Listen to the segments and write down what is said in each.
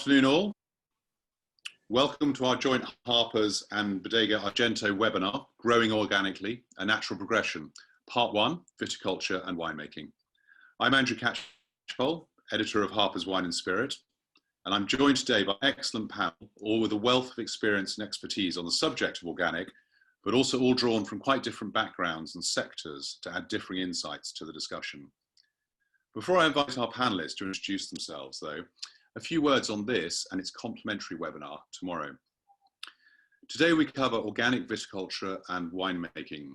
afternoon all. Welcome to our joint Harpers and Bodega Argento webinar, Growing Organically, A Natural Progression, Part 1, Viticulture and Winemaking. I'm Andrew Catchpole, editor of Harpers Wine Spirit, and I'm joined today by an excellent panel, all with a wealth of experience and expertise on the subject of organic, but also all drawn from quite different backgrounds and sectors to add differing insights to the discussion. Before I invite our panelists to introduce themselves, though, a few words on this and its complementary webinar tomorrow. Today we cover organic viticulture and winemaking.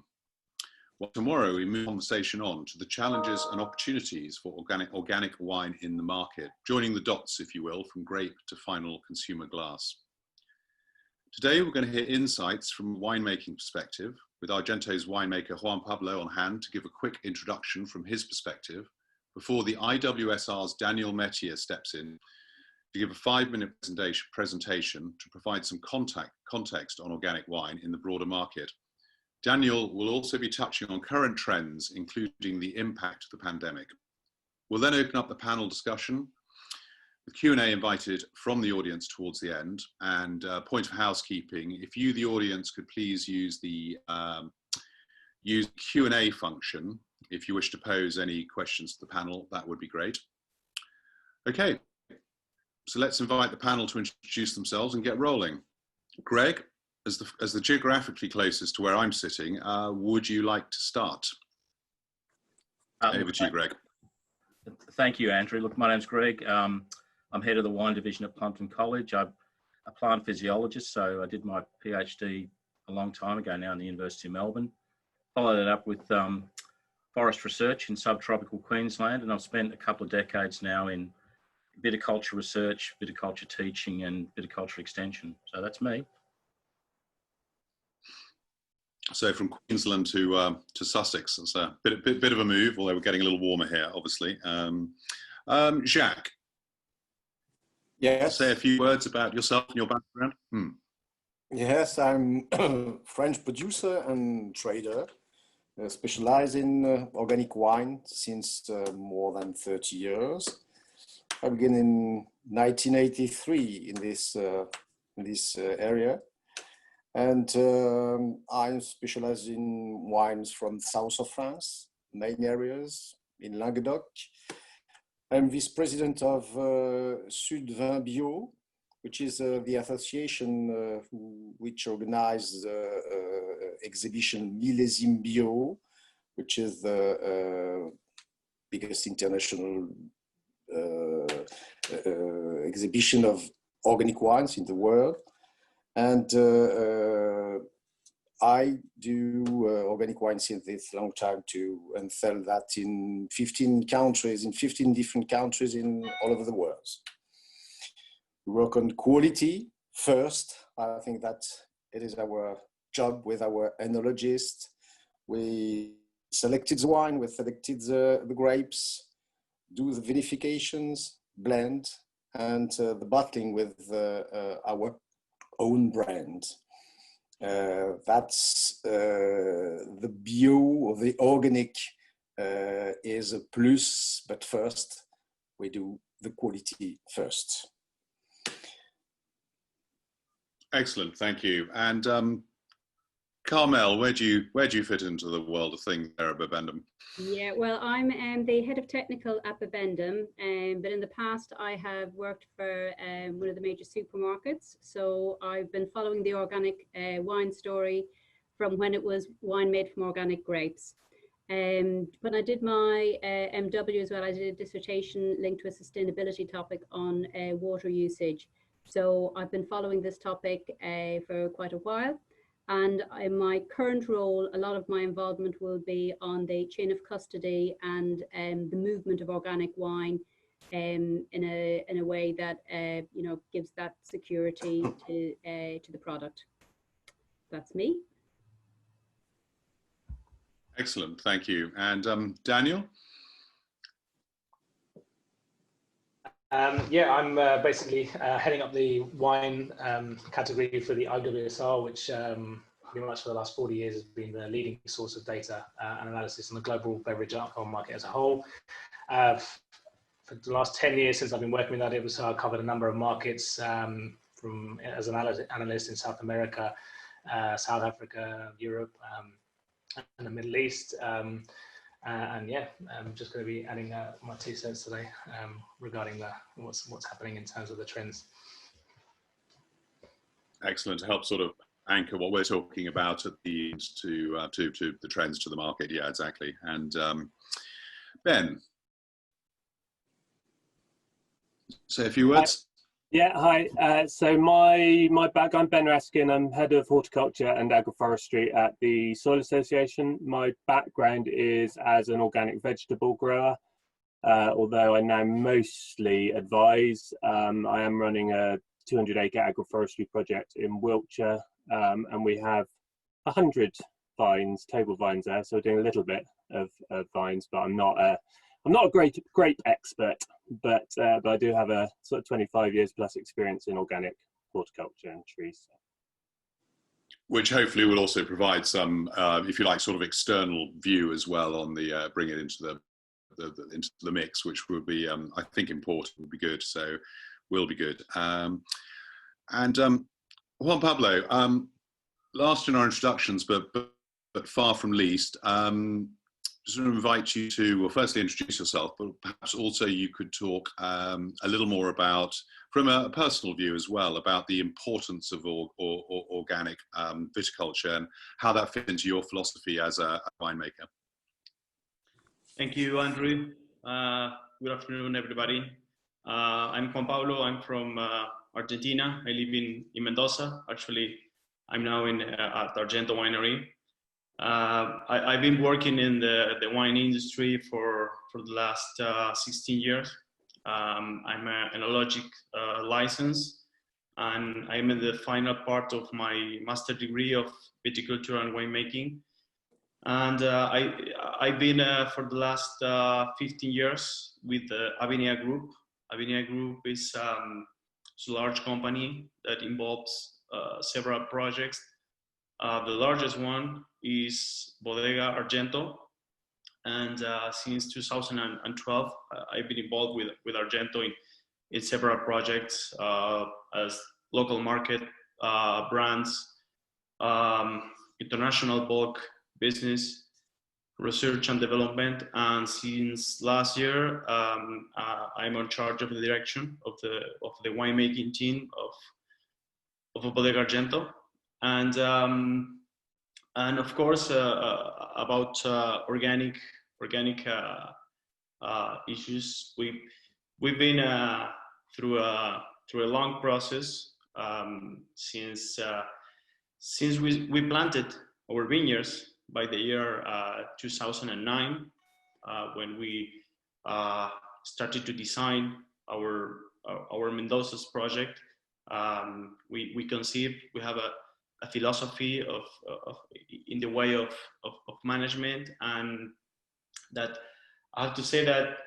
Well, tomorrow we move the conversation on to the challenges and opportunities for organic wine in the market, joining the dots, if you will, from grape to final consumer glass. Today we're going to hear insights from a winemaking perspective, with Argento's winemaker Juan Pablo on hand to give a quick introduction from his perspective, before the IWSR's Daniel Metttyear steps in to give a 5-minute presentation to provide some context on organic wine in the broader market. Daniel will also be touching on current trends, including the impact of the pandemic. We'll then open up the panel discussion with Q&A invited from the audience towards the end. And point of housekeeping, if you, the audience, could please use the Q&A function if you wish to pose any questions to the panel, that would be great. Okay, so let's invite the panel to introduce themselves and get rolling. Gregg, as the geographically closest to where I'm sitting, would you like to start? Over to you, Gregg. Thank you, Andrew. Look, my name's Gregg. I'm head of the wine division at Plumpton College. I'm a plant physiologist, so I did my PhD a long time ago now in the University of Melbourne. Followed it up with forest research in subtropical Queensland, and I've spent a couple of decades now in viticulture research, viticulture teaching and viticulture extension. So that's me. So from Queensland to Sussex, it's a bit of a move, although we're getting a little warmer here, obviously. Jacques, yes. Say a few words about yourself and your background. Yes, I'm a French producer and trader, specialized in organic wine since more than 30 years. I began in 1983 in this area. And I'm specialized in wines from the south of France, main areas in Languedoc. I'm vice president of Sud Vin Bio, which is the association which organizes the exhibition Millésime Bio, which is the biggest international exhibition of organic wines in the world. And I do organic wine since this long time too, and sell that in 15 countries, in 15 different countries all over the world. We work on quality first. I think that it is our job with our enologist. We selected the wine, we selected the grapes, do the vinifications, blend, and the bottling with our own brand. That's the bio or the organic is a plus, but first we do the quality first. Excellent, thank you. And Carmel, where do you fit into the world of things there at Bibendum? Yeah, well, I'm the head of technical at Bibendum, but in the past I have worked for one of the major supermarkets. So I've been following the organic wine story from when it was wine made from organic grapes. When I did my MW as well, I did a dissertation linked to a sustainability topic on water usage. So I've been following this topic for quite a while. And in my current role, a lot of my involvement will be on the chain of custody and the movement of organic wine in a way that gives that security to the product. That's me. Excellent, thank you. And Daniel? Yeah, I'm basically heading up the wine category for the IWSR, which pretty much for the last 40 years has been the leading source of data and analysis on the global beverage alcohol market as a whole. for the last 10 years since I've been working with IWSR, I've covered a number of markets as an analyst in South America, South Africa, Europe, and the Middle East. And yeah, I'm just going to be adding my 2 cents today regarding what's happening in terms of the trends. Excellent, to help sort of anchor what we're talking about at the end to the trends to the market. Yeah, exactly. And Ben, say a few words. Yeah, hi. So my background, Ben Raskin, I'm head of horticulture and agroforestry at the Soil Association. My background is as an organic vegetable grower, although I now mostly advise. I am running a 200-acre agroforestry project in Wiltshire, and we have 100 vines, table vines there, so we're doing a little bit of vines, but I'm not a grape expert, but I do have a sort of 25 years plus experience in organic horticulture and trees. Which hopefully will also provide some, if you like, sort of external view as well on the bring it into the mix, which would be, I think, important. Would be good. So, will be good. And Juan Pablo, last in our introductions, but far from least. Just want to invite you to, well, firstly introduce yourself, but perhaps also you could talk a little more about, from a personal view as well, about the importance of organic viticulture and how that fits into your philosophy as a winemaker. Thank you, Andrew. Good afternoon, everybody. I'm Juan Pablo. I'm from Argentina. I live in Mendoza. Actually, I'm now at Argento Winery. I've been working in the wine industry for the last 16 years. I'm an enologic license, and I'm in the final part of my master degree of viticulture and winemaking. And I've been for the last 15 years with the Avenir Group. Avenir Group is a large company that involves several projects. The largest one is Bodega Argento, and since 2012, I've been involved with Argento in several projects as local market brands, international bulk business, research and development, and since last year, I'm in charge of the direction of the winemaking team of Bodega Argento. And of course, about organic issues, we've been through a long process since we planted our vineyards by the year 2009, when we started to design our Mendoza's project. We conceived, we have a philosophy of in the way of management, and that I have to say that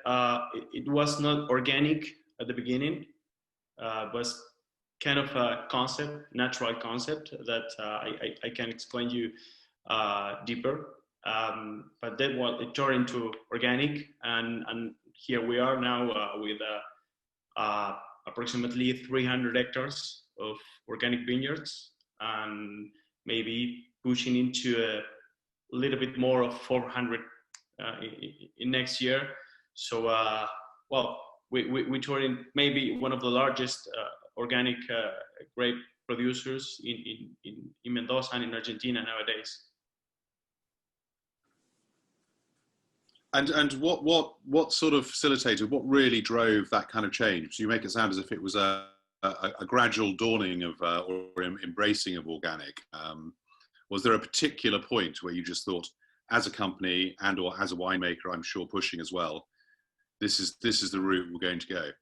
it was not organic at the beginning. It was kind of a concept, natural concept that I can explain you deeper. But then it turned into organic, and here we are now with approximately 300 hectares of organic vineyards, and maybe pushing into a little bit more of 400 in next year. So, well, we turned maybe one of the largest organic grape producers in Mendoza and in Argentina nowadays. And what sort of facilitated, what really drove that kind of change? So you make it sound as if it was a gradual dawning of or embracing of organic. Was there a particular point where you just thought, as a company and or as a winemaker, I'm sure pushing as well, this is the route we're going to go?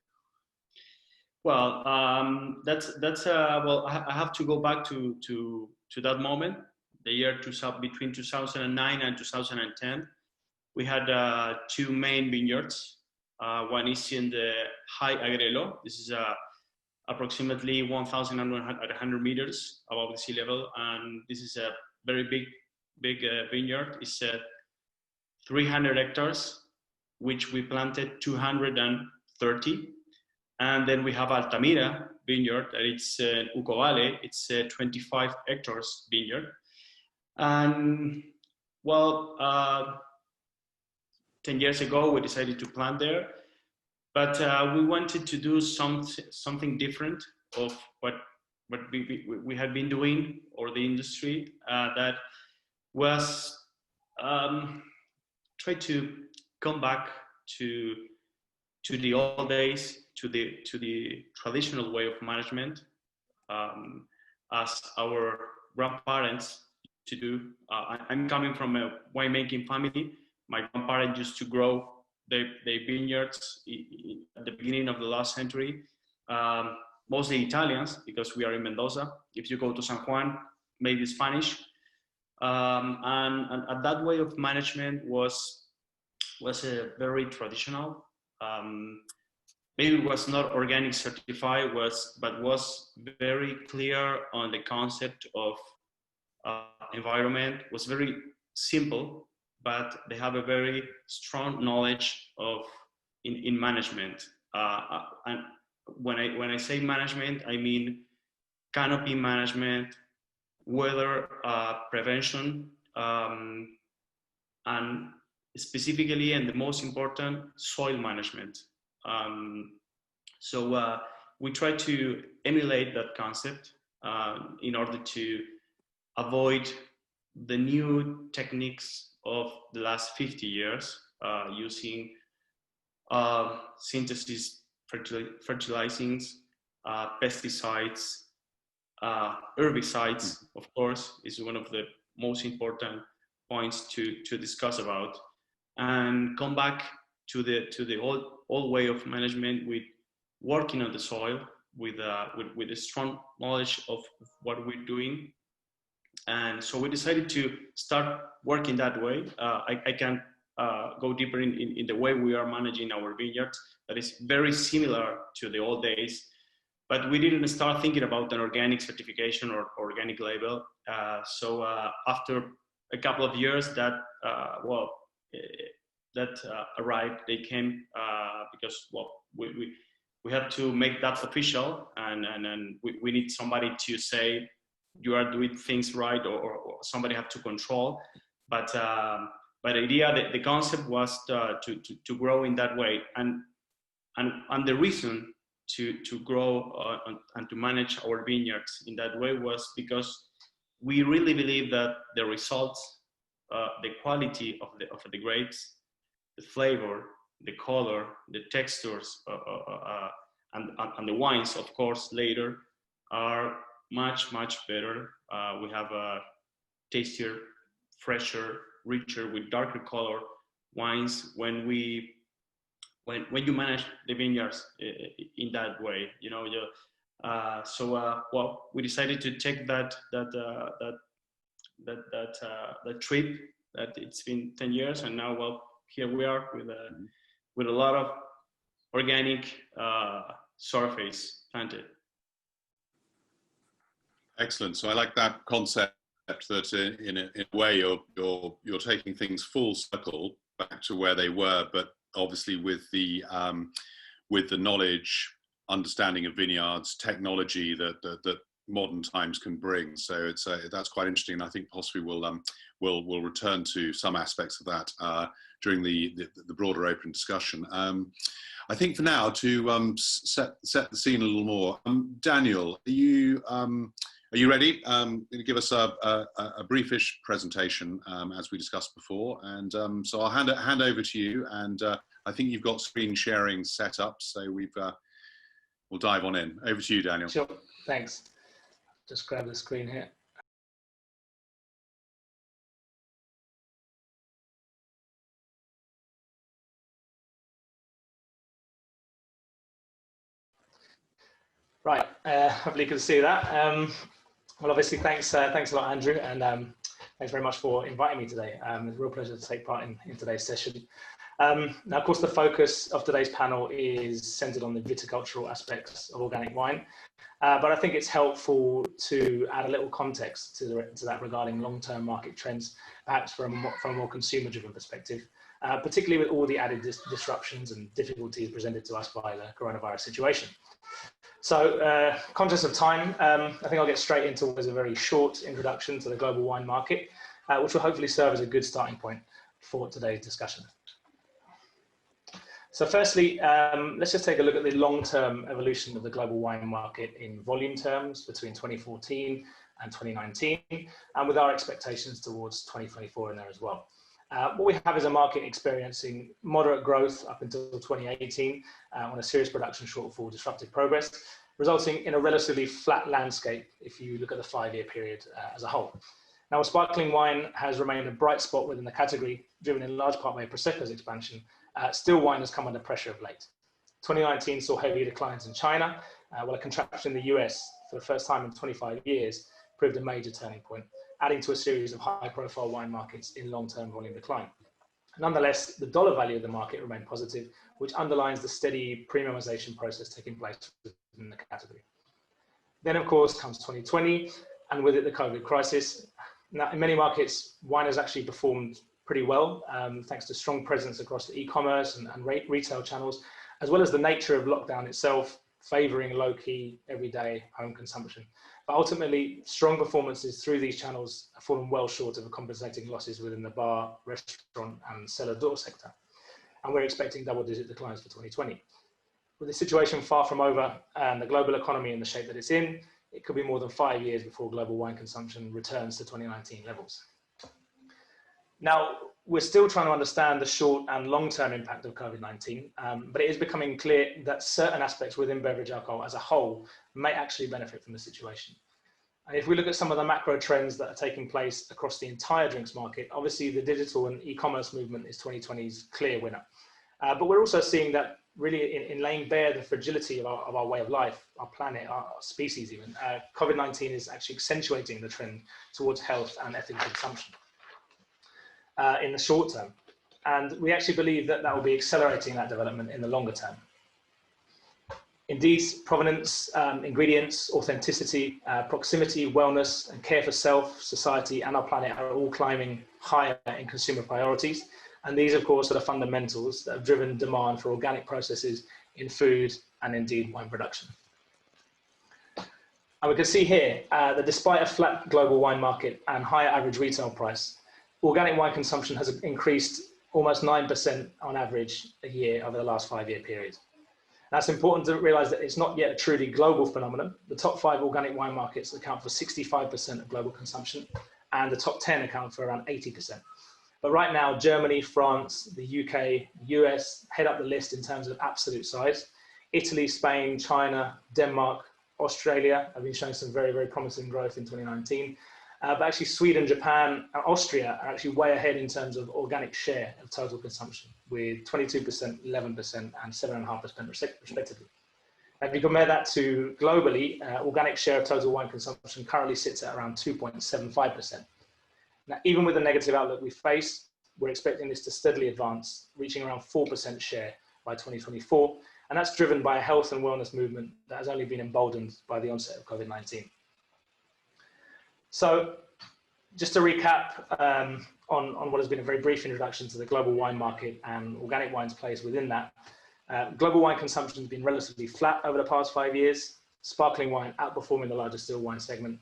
Well, well, I have to go back to that moment, the year between 2009 and 2010. We had two main vineyards. One is in the High Agrelo. This is approximately 1,100 meters above the sea level, and this is a very big vineyard. It's 300 hectares, which we planted 30. And then we have Altamira vineyard, that it's Uco Valley. It's a 25 hectares vineyard. And well, 10 years ago, we decided to plant there, but we wanted to do something different of what we had been doing, or the industry, that was try to come back to the old days, to the traditional way of management, as our grandparents to do. I'm coming from a winemaking family. My grandparents used to grow their vineyards at the beginning of the last century, mostly Italians, because we are in Mendoza. If you go to San Juan, maybe Spanish. And that way of management was a very traditional. Maybe it was not organic certified, but was very clear on the concept of environment. Was very simple, but they have a very strong knowledge of in management. And when I say management, I mean canopy management, weather prevention, and specifically, and the most important, soil management. So we try to emulate that concept in order to avoid the new techniques of the last 50 years, using synthesis fertilizings, pesticides, herbicides, of course, is one of the most important points to discuss about, and come back to the old way of management, with working on the soil, with a strong knowledge of what we're doing. And so we decided to start working that way. I can go deeper in the way we are managing our vineyards, that is very similar to the old days, but we didn't start thinking about an organic certification or organic label. So after a couple of years that arrived, they came because we had to make that official, and we need somebody to say you are doing things right, or somebody have to control. But the idea, the concept was to grow in that way, and the reason to grow and to manage our vineyards in that way was because we really believe that the results, the quality of the grapes, the flavor, the color, the textures, and the wines, of course, later, are much better. We have a tastier, fresher, richer, with darker color wines when you manage the vineyards in that way, you know. So we decided to take that trip. That it's been 10 years, and now here we are with a lot of organic surface planted. Excellent. So I like that concept that in a way you're taking things full circle back to where they were, but obviously with the knowledge, understanding of vineyards, technology that modern times can bring. So that's quite interesting, and I think possibly we'll return to some aspects of that during the broader open discussion. I think for now, to set the scene a little more, Daniel, are you ready? Give us a briefish presentation as we discussed before, and so I'll hand over to you. And I think you've got screen sharing set up, so we'll dive on in. Over to you, Daniel. Sure, thanks. Just grab the screen here. Right, hopefully you can see that. Well, obviously, thanks a lot, Andrew, and thanks very much for inviting me today. It's a real pleasure to take part in today's session. Now, of course, the focus of today's panel is centered on the viticultural aspects of organic wine, but I think it's helpful to add a little context to that regarding long-term market trends, perhaps from a more consumer-driven perspective, particularly with all the added disruptions and difficulties presented to us by the coronavirus situation. So, conscious of time, I think I'll get straight into what is a very short introduction to the global wine market, which will hopefully serve as a good starting point for today's discussion. So firstly, let's just take a look at the long-term evolution of the global wine market in volume terms between 2014 and 2019, and with our expectations towards 2024 in there as well. What we have is a market experiencing moderate growth up until 2018 on a serious production shortfall disrupted progress, resulting in a relatively flat landscape if you look at the 5-year period as a whole. Now, sparkling wine has remained a bright spot within the category, driven in large part by Prosecco's expansion. Still wine has come under pressure of late. 2019 saw heavy declines in China, while a contraction in the US for the first time in 25 years proved a major turning point, adding to a series of high-profile wine markets in long-term volume decline. Nonetheless, the dollar value of the market remained positive, which underlines the steady premiumization process taking place within the category. Then, of course, comes 2020, and with it, the COVID crisis. Now, in many markets, wine has actually performed pretty well, thanks to strong presence across the e-commerce and retail channels, as well as the nature of lockdown itself, favoring low-key, everyday home consumption. But ultimately, strong performances through these channels have fallen well short of compensating losses within the bar, restaurant, and cellar door sector. And we're expecting double-digit declines for 2020. With the situation far from over and the global economy in the shape that it's in, it could be more than 5 years before global wine consumption returns to 2019 levels. Now, we're still trying to understand the short and long-term impact of COVID-19, but it is becoming clear that certain aspects within beverage alcohol as a whole may actually benefit from the situation. And if we look at some of the macro trends that are taking place across the entire drinks market, obviously the digital and e-commerce movement is 2020's clear winner. But we're also seeing that really in laying bare the fragility of our way of life, our planet, our species even, COVID-19 is actually accentuating the trend towards health and ethical consumption in the short term. And we actually believe that that will be accelerating that development in the longer term. Indeed, provenance, ingredients, authenticity, proximity, wellness, and care for self, society, and our planet are all climbing higher in consumer priorities. And these, of course, are the fundamentals that have driven demand for organic processes in food and indeed wine production. And we can see here that despite a flat global wine market and higher average retail price, organic wine consumption has increased almost 9% on average a year over the last 5-year period. Now, it's important to realize that it's not yet a truly global phenomenon. The top 5 organic wine markets account for 65% of global consumption, and the top 10 account for around 80%. But right now, Germany, France, the UK, US head up the list in terms of absolute size. Italy, Spain, China, Denmark, Australia have been showing some very, very promising growth in 2019. But actually Sweden, Japan, and Austria are actually way ahead in terms of organic share of total consumption, with 22%, 11%, and 7.5% respectively. And if you compare that to globally, organic share of total wine consumption currently sits at around 2.75%. Now, even with the negative outlook we face, we're expecting this to steadily advance, reaching around 4% share by 2024. And that's driven by a health and wellness movement that has only been emboldened by the onset of COVID-19. So just to recap on what has been a very brief introduction to the global wine market and organic wine's place within that, global wine consumption has been relatively flat over the past 5 years, sparkling wine outperforming the larger still wine segment.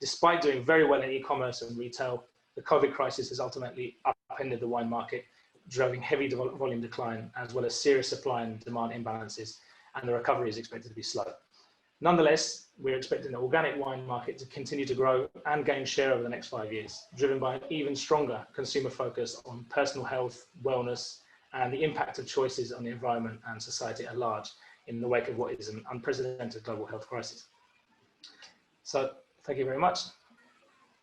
Despite doing very well in e-commerce and retail, the COVID crisis has ultimately upended the wine market, driving heavy volume decline, as well as serious supply and demand imbalances, and the recovery is expected to be slow. Nonetheless, we're expecting the organic wine market to continue to grow and gain share over the next 5 years, driven by an even stronger consumer focus on personal health, wellness, and the impact of choices on the environment and society at large in the wake of what is an unprecedented global health crisis. So, thank you very much.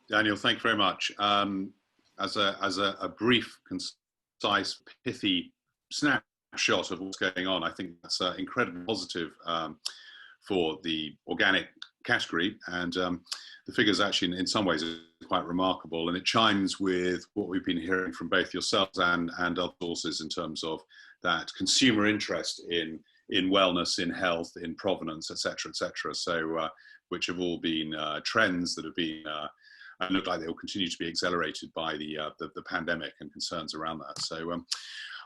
Daniel, thank you very much. As a brief, concise, pithy snapshot of what's going on, I think that's incredibly positive for the organic category, and the figures actually in some ways are quite remarkable, and it chimes with what we've been hearing from both yourselves and other sources in terms of that consumer interest in wellness, in health, in provenance, etc., etc. So, which have all been trends that have been and look like they will continue to be accelerated by the pandemic and concerns around that. So,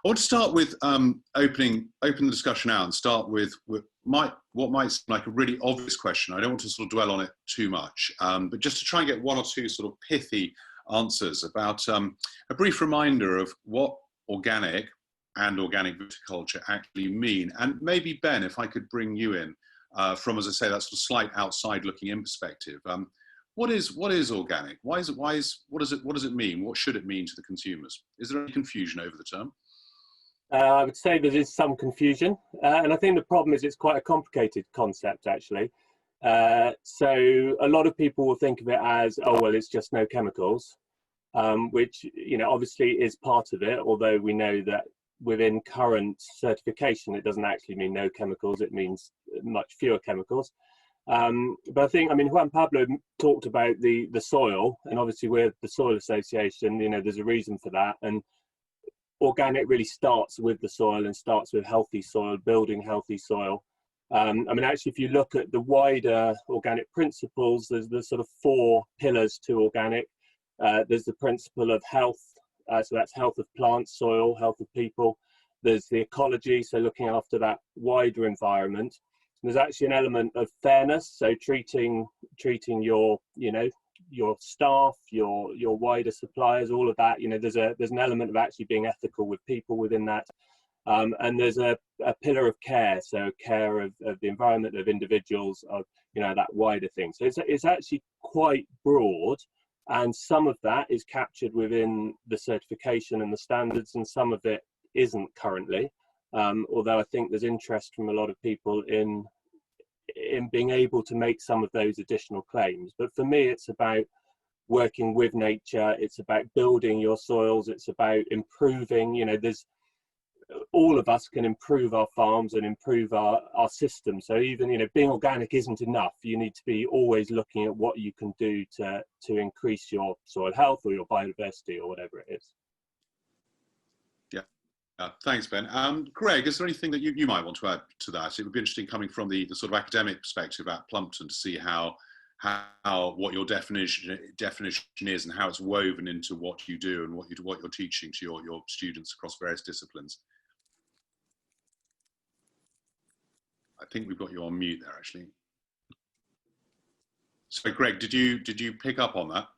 I want to start with open the discussion out and start with what might seem like a really obvious question. I don't want to sort of dwell on it too much, but just to try and get one or two sort of pithy answers about a brief reminder of what organic and organic viticulture actually mean. And maybe Ben, if I could bring you in from, as I say, that sort of slight outside looking in perspective. What is organic? What does it mean? What should it mean to the consumers? Is there any confusion over the term? I would say there is some confusion, and I think the problem is it's quite a complicated concept actually. So a lot of people will think of it as, oh well, it's just no chemicals, which obviously is part of it. Although we know that within current certification, it doesn't actually mean no chemicals; it means much fewer chemicals. But I think, Juan Pablo talked about the soil, and obviously we're the Soil Association. There's a reason for that, and organic really starts with the soil and starts with healthy soil, building healthy soil. Actually, if you look at the wider organic principles, there's the sort of 4 pillars to organic. There's the principle of health, so that's health of plants, soil, health of people. There's the ecology, so looking after that wider environment. There's actually an element of fairness, so treating your your staff, your wider suppliers, all of that. There's an element of actually being ethical with people within that, and there's a pillar of care, so care of the environment, of individuals, of that wider thing. So it's actually quite broad, and some of that is captured within the certification and the standards, and some of it isn't currently. Although I think there's interest from a lot of people in being able to make some of those additional claims. But for me, it's about working with nature, it's about building your soils, it's about improving, there's all of us can improve our farms and improve our system. So even being organic isn't enough. You need to be always looking at what you can do to increase your soil health or your biodiversity or whatever it is. Thanks, Ben. Gregg, is there anything that you might want to add to that? It would be interesting coming from the sort of academic perspective at Plumpton to see how what your definition is and how it's woven into what you do and what you're teaching to your students across various disciplines. I think we've got you on mute there, actually. So, Gregg, did you pick up on that?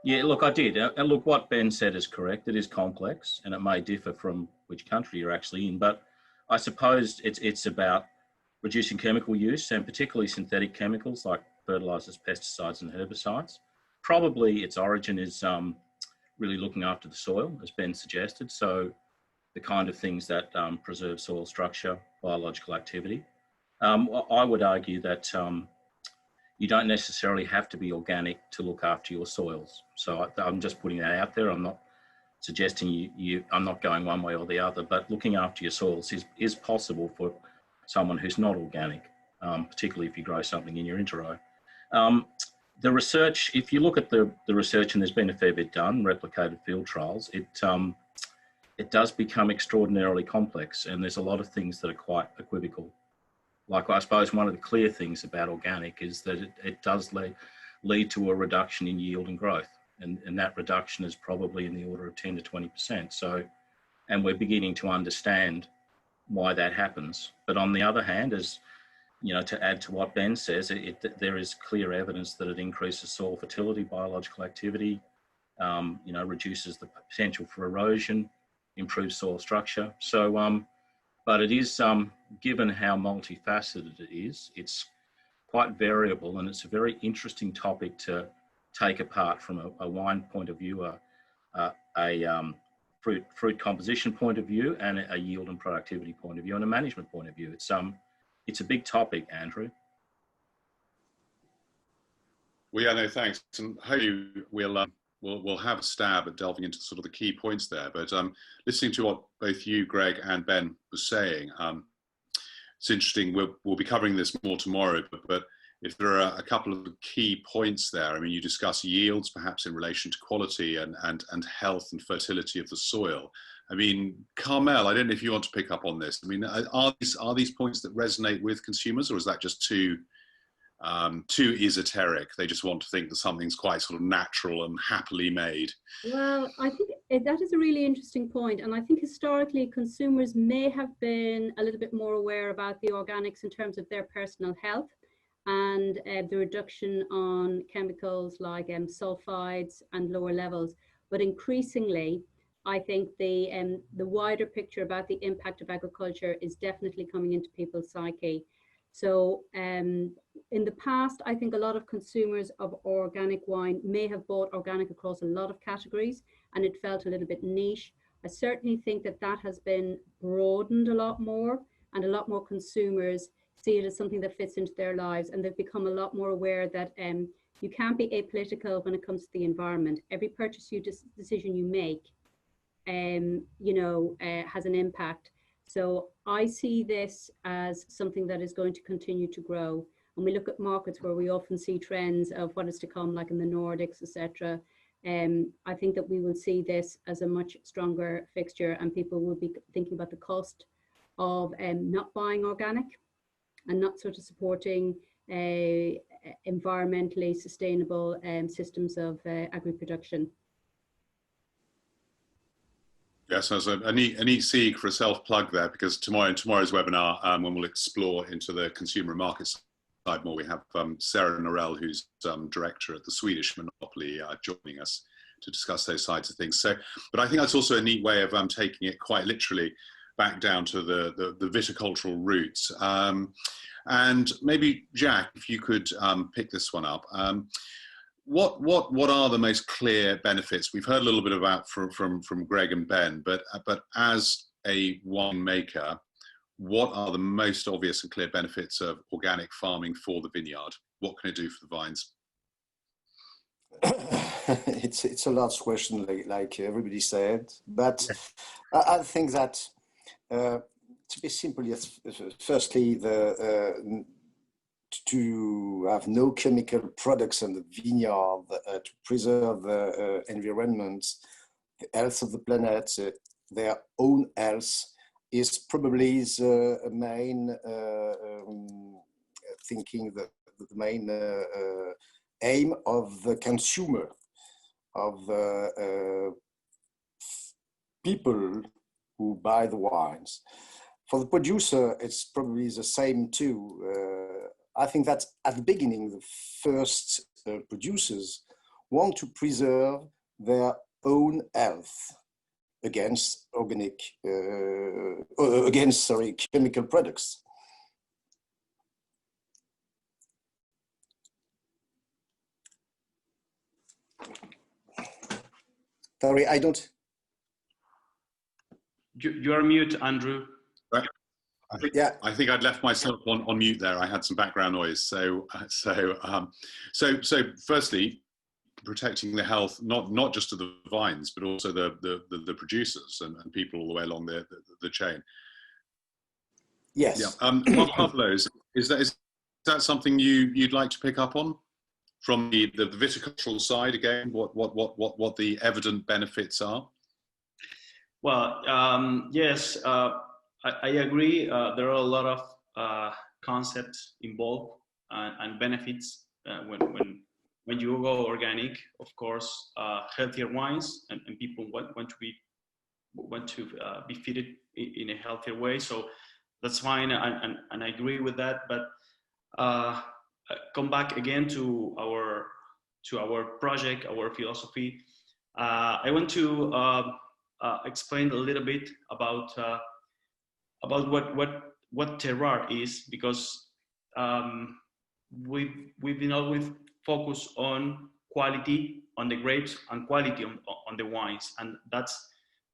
Yeah, look, I did. And look, what Ben said is correct. It is complex, and it may differ from which country you're actually in. But I suppose it's about reducing chemical use, and particularly synthetic chemicals like fertilizers, pesticides, and herbicides. Probably its origin is really looking after the soil, as Ben suggested. So the kind of things that preserve soil structure, biological activity. I would argue that you don't necessarily have to be organic to look after your soils. So I'm just putting that out there. I'm not suggesting I'm not going one way or the other, but looking after your soils is possible for someone who's not organic, particularly if you grow something in your interrow. The research, if you look at the research, and there's been a fair bit done, replicated field trials, it does become extraordinarily complex, and there's a lot of things that are quite equivocal. Like, I suppose one of the clear things about organic is that it does lead to a reduction in yield and growth. And that reduction is probably in the order of 10 to 20%. So, and we're beginning to understand why that happens. But on the other hand, as to add to what Ben says, there is clear evidence that it increases soil fertility, biological activity, reduces the potential for erosion, improves soil structure. So, but it is, given how multifaceted it is, it's quite variable, and it's a very interesting topic to take apart from a wine point of view, a fruit composition point of view, and a yield and productivity point of view, and a management point of view. It's a big topic, Andrew. Well, yeah, no, thanks. And hopefully we'll have a stab at delving into sort of the key points there. But listening to what both you, Gregg, and Ben were saying, it's interesting. We'll be covering this more tomorrow, but if there are a couple of key points there. I mean, you discuss yields perhaps in relation to quality and health and fertility of the soil. I mean, Carmel, I don't know if you want to pick up on this. I mean, are these points that resonate with consumers, or is that just too esoteric? They just want to think that something's quite sort of natural and happily made. Well, I think that is a really interesting point. And I think historically consumers may have been a little bit more aware about the organics in terms of their personal health and the reduction on chemicals like sulfides and lower levels. But increasingly, I think the wider picture about the impact of agriculture is definitely coming into people's psyche. So in the past, I think a lot of consumers of organic wine may have bought organic across a lot of categories, and it felt a little bit niche. I certainly think that that has been broadened a lot more, and a lot more consumers see it as something that fits into their lives, and they've become a lot more aware that you can't be apolitical when it comes to the environment. Every purchase decision you make, has an impact. So I see this as something that is going to continue to grow. When we look at markets where we often see trends of what is to come, like in the Nordics, etc., I think that we will see this as a much stronger fixture, and people will be thinking about the cost of not buying organic and not sort of supporting environmentally sustainable systems of agri-production. Yes, there's a neat seek for a self-plug there, because tomorrow's webinar, when we'll explore into the consumer market side more, we have Sarah Norell, who's director at the Swedish Monopoly, joining us to discuss those sides of things. So, but I think that's also a neat way of taking it quite literally back down to the viticultural roots. And maybe, Jacques, if you could pick this one up. What are the most clear benefits? We've heard a little bit about from Gregg and Ben, but as a winemaker, what are the most obvious and clear benefits of organic farming for the vineyard? What can it do for the vines? It's a large question, like everybody said, but I think that to be simple, yes, firstly, to have no chemical products in the vineyard, to preserve the environment, the health of the planet, their own health, is probably the main thinking, the main aim of the consumer, of people who buy the wines. For the producer, it's probably the same too. I think that at the beginning, the first producers want to preserve their own health against chemical products. Sorry, I don't. You're mute, Andrew. Right. I think I'd left myself on mute there. I had some background noise. So firstly, protecting the health, not just of the vines, but also the producers and people all the way along the chain. Yes. Yeah. Pablo, is that something you'd like to pick up on from the viticultural side again? What the evident benefits are? Well, yes. I agree. There are a lot of concepts involved and benefits when you go organic. Of course, healthier wines, and people want to be fitted in a healthier way. So that's fine, and I agree with that. But come back again to our project, our philosophy. I want to explain a little bit about what terroir is, because we've been always focused on quality on the grapes and quality on the wines, and that's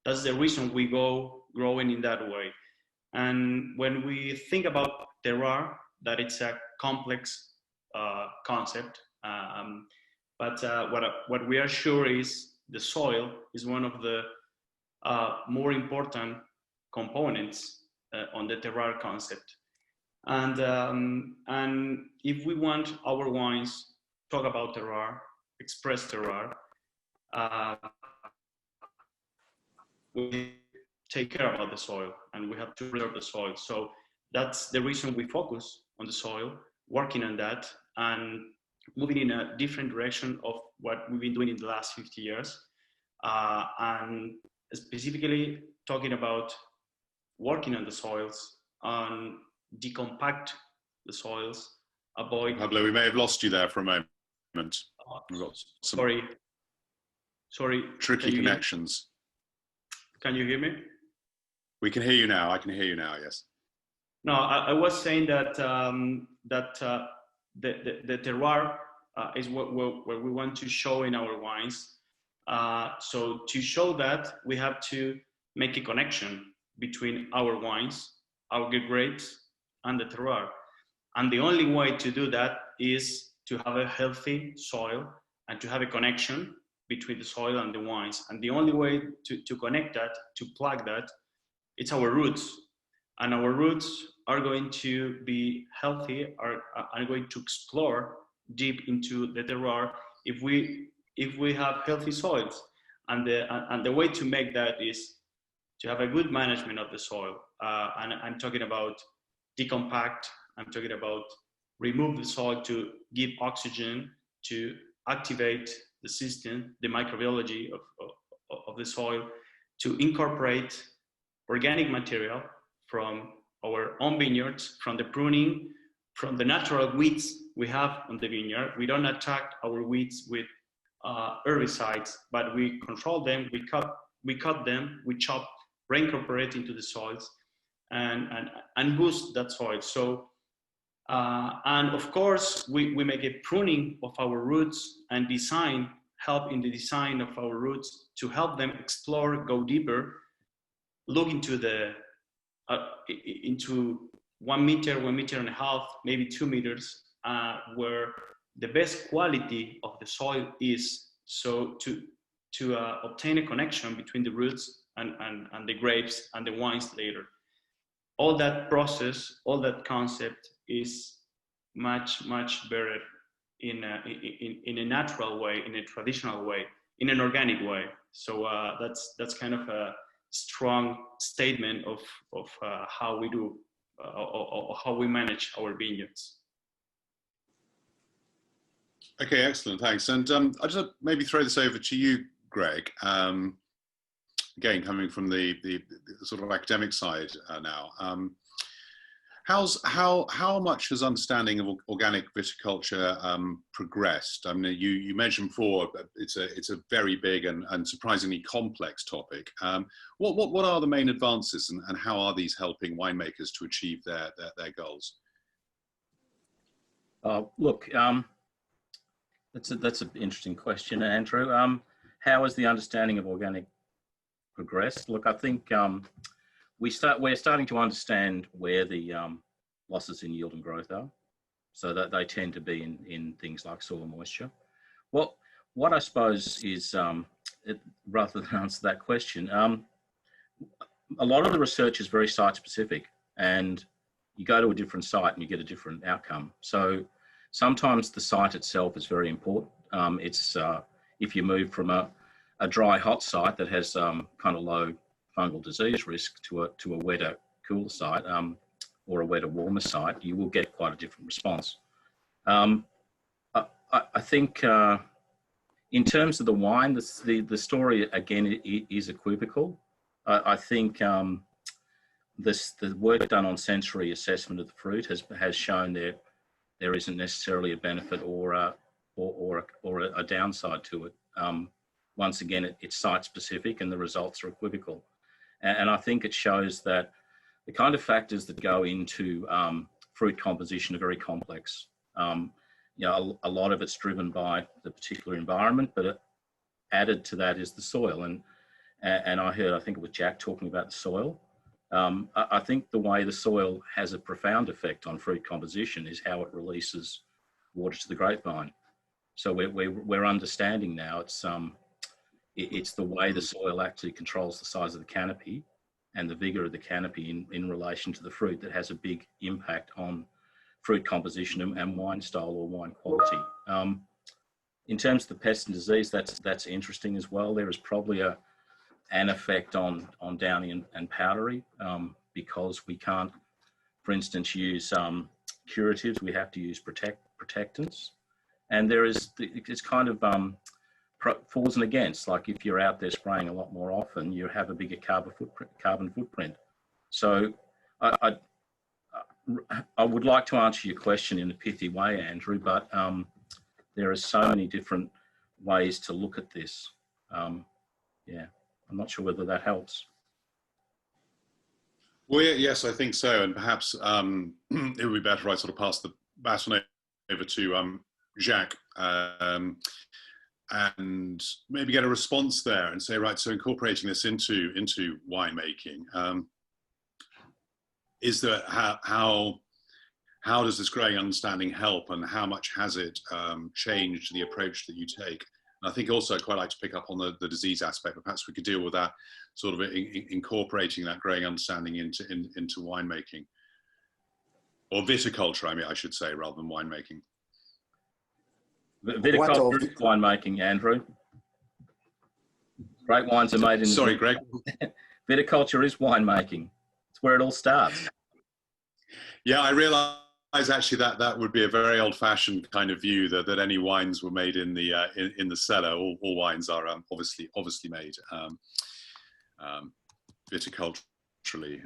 the reason we go growing in that way. And when we think about terroir, that it's a complex concept, but what we are sure is the soil is one of the more important components on the terroir concept. And if we want our wines talk about terroir, express terroir, we take care about the soil, and we have to preserve the soil. So that's the reason we focus on the soil, working on that, and moving in a different direction of what we've been doing in the last 50 years. And specifically talking about working on the soils, on decompact the soils, avoid... Pablo, we may have lost you there for a moment. We've got some sorry. Tricky connections. Can you hear me? We can hear you now. I can hear you now, yes. No, I was saying that the terroir is what we want to show in our wines. So to show that, we have to make a connection between our wines, our good grapes, and the terroir. And the only way to do that is to have a healthy soil and to have a connection between the soil and the wines. And the only way to connect that, to plug that, it's our roots. And our roots are going to be healthy, are going to explore deep into the terroir if we have healthy soils. And the way to make that is to have a good management of the soil. And I'm talking about decompact, I'm talking about remove the soil to give oxygen, to activate the system, the microbiology of the soil, to incorporate organic material from our own vineyards, from the pruning, from the natural weeds we have on the vineyard. We don't attack our weeds with herbicides, but we control them, we cut them, we chop, reincorporate into the soils, and boost that soil. So, and of course, we make a pruning of our roots and help in the design of our roots to help them explore, go deeper, look into into 1 meter, 1.5 meters, maybe 2 meters, where the best quality of the soil is. So to obtain a connection between the roots and the grapes and the wines later. All that process, all that concept is much better in a natural way, in a traditional way, in an organic way. So that's kind of a strong statement of how we do or how we manage our vineyards. Okay, excellent, thanks. And I'll just maybe throw this over to you, Gregg. Again, coming from the sort of academic side now. How much has understanding of organic viticulture progressed? I mean, you mentioned before it's a very big and surprisingly complex topic. What are the main advances, and how are these helping winemakers to achieve their goals? Look, that's an interesting question, Andrew. How has the understanding of organic progressed? Look, I think we're starting to understand where the losses in yield and growth are, so that they tend to be in things like soil moisture. What I suppose is, rather than answer that question, a lot of the research is very site specific, and you go to a different site and you get a different outcome. So sometimes the site itself is very important. It's if you move from a dry, hot site that has kind of low fungal disease risk to a wetter, cooler site, or a wetter, warmer site, you will get quite a different response. I think in terms of the wine, the story again is equivocal. I think the work done on sensory assessment of the fruit has shown there isn't necessarily a benefit or a downside to it. Once again, it's site specific and the results are equivocal. And I think it shows that the kind of factors that go into fruit composition are very complex. You know, a lot of it's driven by the particular environment, but added to that is the soil. And I think it was Jacques talking about the soil. I think the way the soil has a profound effect on fruit composition is how it releases water to the grapevine. So we're understanding now it's the way the soil actually controls the size of the canopy and the vigor of the canopy in relation to the fruit that has a big impact on fruit composition and wine style or wine quality. In terms of the pest and disease, that's interesting as well. There is probably an effect on downy and powdery because we can't, for instance, use curatives. We have to use protectants. And it's kind of falls and against. Like if you're out there spraying a lot more often, you have a bigger carbon footprint. So I would like to answer your question in a pithy way, Andrew, but there are so many different ways to look at this. Yeah, I'm not sure whether that helps. Well, yes, I think so. And perhaps it would be better if I sort of pass the baton over to Jacques and maybe get a response there and say, right, so incorporating this into winemaking, is there, how does this growing understanding help, and how much has it changed the approach that you take? And I think also I'd quite like to pick up on the disease aspect, but perhaps we could deal with that, sort of incorporating that growing understanding into winemaking, or viticulture, I should say, rather than winemaking. Viticulture is winemaking, Andrew. Great wines are made in... Sorry, Gregg. Viticulture is winemaking. It's where it all starts. Yeah, I realise actually that would be a very old-fashioned kind of view that any wines were made in the cellar. All wines are obviously made viticulturally.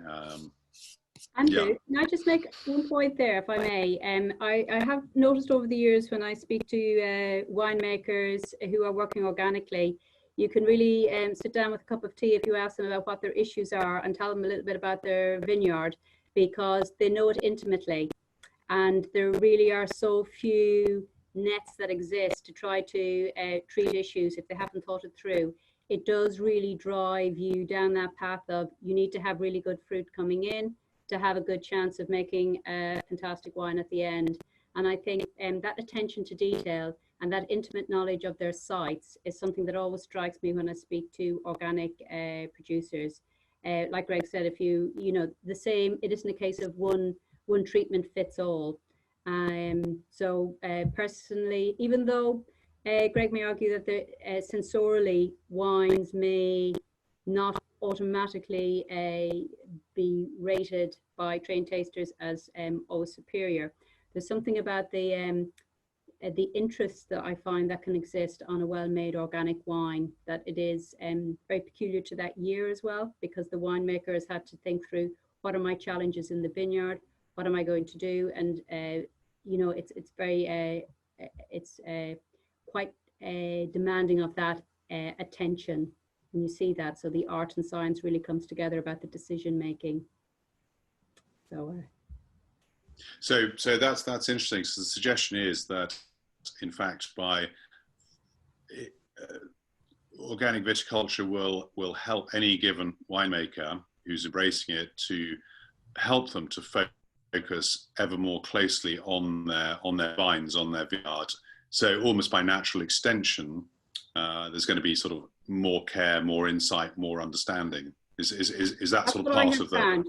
Andrew, Yeah. can I just make one point there, if I may? I have noticed over the years when I speak to winemakers who are working organically, you can really sit down with a cup of tea if you ask them about what their issues are and tell them a little bit about their vineyard, because they know it intimately. And there really are so few nets that exist to try to treat issues if they haven't thought it through. It does really drive you down that path of you need to have really good fruit coming in to have a good chance of making a fantastic wine at the end. And I think that attention to detail and that intimate knowledge of their sites is something that always strikes me when I speak to organic producers. Like Gregg said, if you know, the same, it isn't a case of one treatment fits all. So personally, even though Gregg may argue that the sensorially wines may not automatically be rated by trained tasters as always superior, there's something about the interest that I find that can exist on a well-made organic wine, that it is very peculiar to that year as well, because the winemaker has had to think through, what are my challenges in the vineyard, what am I going to do? And you know, it's very quite demanding of that attention, and you see that. So the art and science really comes together about the decision making. So that's interesting. So the suggestion is that, in fact, by organic viticulture will help any given winemaker who's embracing it to help them to focus ever more closely on their vines, on their vineyard. So almost by natural extension, there's going to be sort of more care, more insight, more understanding. Is that sort of part of the...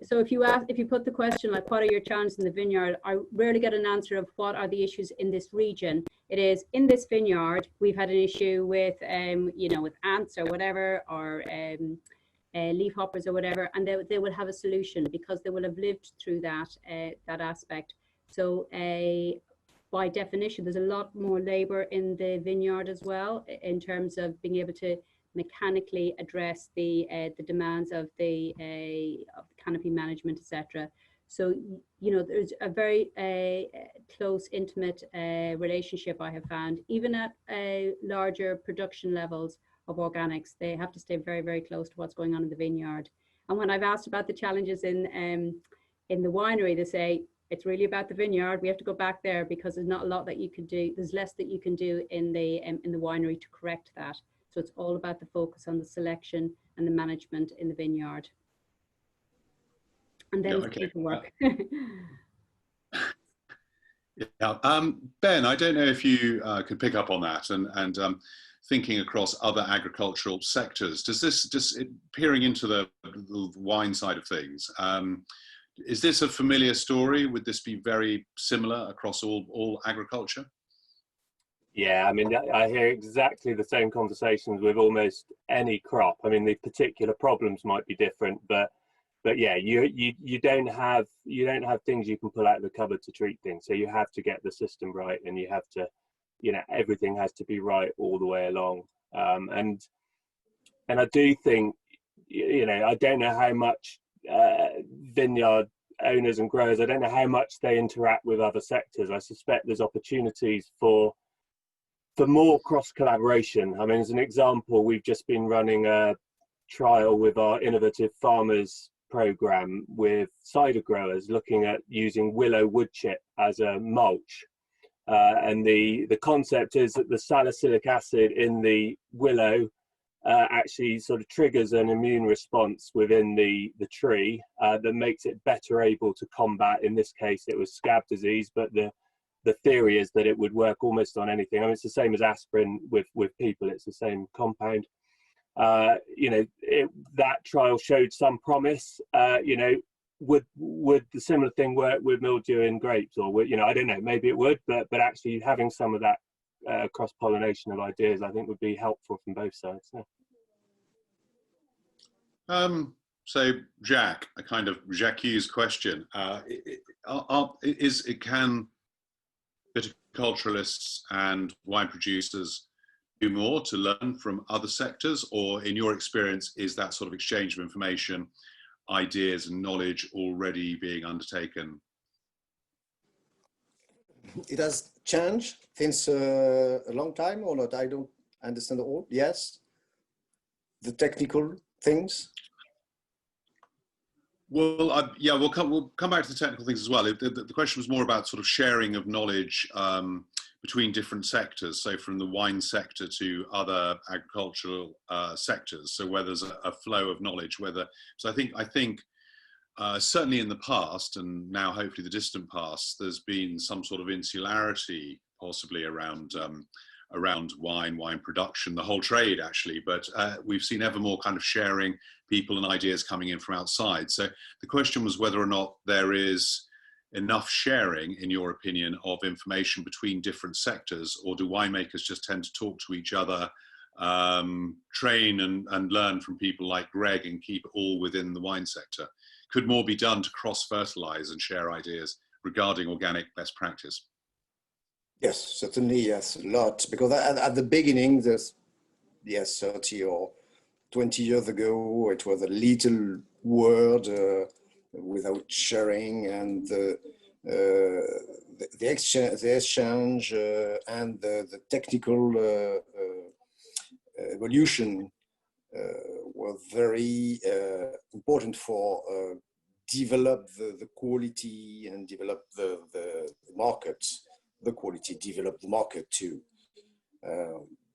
So if you put the question like, what are your challenges in the vineyard, I rarely get an answer of what are the issues in this region. It is, in this vineyard, we've had an issue with, you know, with ants or whatever, or leaf hoppers or whatever, and they will have a solution because they will have lived through that aspect. So by definition, there's a lot more labor in the vineyard as well, in terms of being able to mechanically address the demands of the canopy management, etc. So, you know, there's a very close, intimate relationship I have found, even at larger production levels of organics. They have to stay very, very close to what's going on in the vineyard. And when I've asked about the challenges in the winery, they say it's really about the vineyard. We have to go back there because there's not a lot that you can do. There's less that you can do in the winery to correct that. So it's all about the focus on the selection and the management in the vineyard. And then paperwork. Yeah. Ben, I don't know if you could pick up on that and thinking across other agricultural sectors. Does this, just peering into the wine side of things, is this a familiar story? Would this be very similar across all agriculture? Yeah, I mean, I hear exactly the same conversations with almost any crop. I mean, the particular problems might be different, but yeah, you don't have things you can pull out of the cupboard to treat things. So you have to get the system right, and you have to, you know, everything has to be right all the way along. And I do think, you know, I don't know how much vineyard owners and growers, I don't know how much they interact with other sectors. I suspect there's opportunities for more cross collaboration. I mean, as an example, we've just been running a trial with our innovative farmers program with cider growers, looking at using willow wood chip as a mulch. And the concept is that the salicylic acid in the willow actually sort of triggers an immune response within the tree that makes it better able to combat, in this case it was scab disease, but the theory is that it would work almost on anything. I mean, it's the same as aspirin with people, it's the same compound. You know, that trial showed some promise. You know, would the similar thing work with mildew in grapes, or would, you know, I don't know, maybe it would, but actually having some of that cross-pollination of ideas, I think, would be helpful from both sides. Yeah. So, Jacques, a kind of Jacques' question: can viticulturalists and wine producers do more to learn from other sectors, or in your experience, is that sort of exchange of information, ideas and knowledge already being undertaken? It has changed since a long time, or not? I don't understand all. Yes, the technical things. Well, yeah, we'll come back to the technical things as well. The question was more about sort of sharing of knowledge between different sectors, so from the wine sector to other agricultural sectors. So where there's a flow of knowledge, so I think certainly in the past, and now hopefully the distant past, there's been some sort of insularity possibly around wine production, the whole trade actually, but we've seen ever more kind of sharing, people and ideas coming in from outside. So the question was whether or not there is enough sharing, in your opinion, of information between different sectors, or do winemakers just tend to talk to each other, train and learn from people like Gregg and keep it all within the wine sector? Could more be done to cross-fertilize and share ideas regarding organic best practice? Yes, certainly, yes, a lot. Because at the beginning, there's, yes, 30 or 20 years ago, it was a little word without sharing, and the exchange and the technical evolution were very important for develop the quality and develop the market. The quality developed the market too,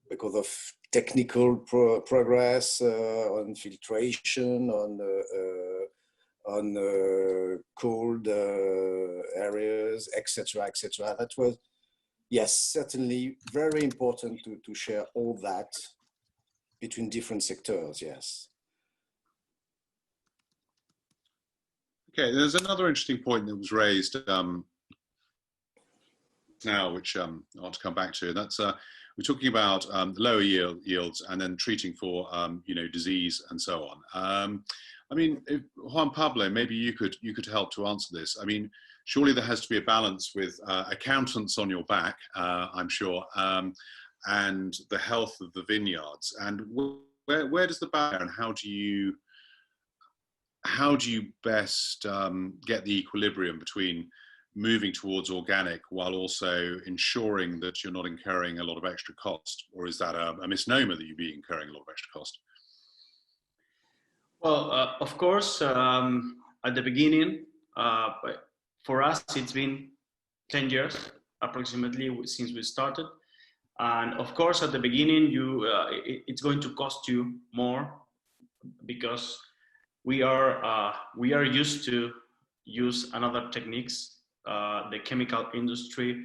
because of technical progress on filtration, on cold areas, etc., etc. That was, yes, certainly very important to share all that between different sectors. Yes. Okay, there's another interesting point that was raised now, which I want to come back to. That's we're talking about lower yields and then treating for disease and so on. I mean, Juan Pablo, maybe you could help to answer this. I mean, surely there has to be a balance with accountants on your back, I'm sure, and the health of the vineyards. And where does the balance, and how do you best get the equilibrium between moving towards organic while also ensuring that you're not incurring a lot of extra cost? Or is that a misnomer that you'd be incurring a lot of extra cost? Well, of course, at the beginning, for us, it's been 10 years approximately since we started. And of course, at the beginning, it's going to cost you more because we are used to use another techniques. The chemical industry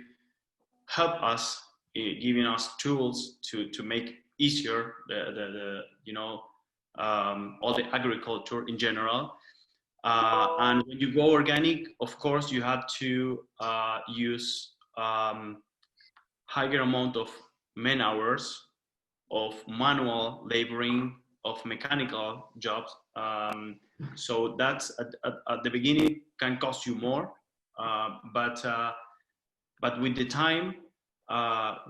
help us, giving us tools to make easier, all the agriculture in general. And when you go organic, of course, you have to use higher amount of man hours, of manual laboring, of mechanical jobs. So that's at the beginning can cost you more, but with the time,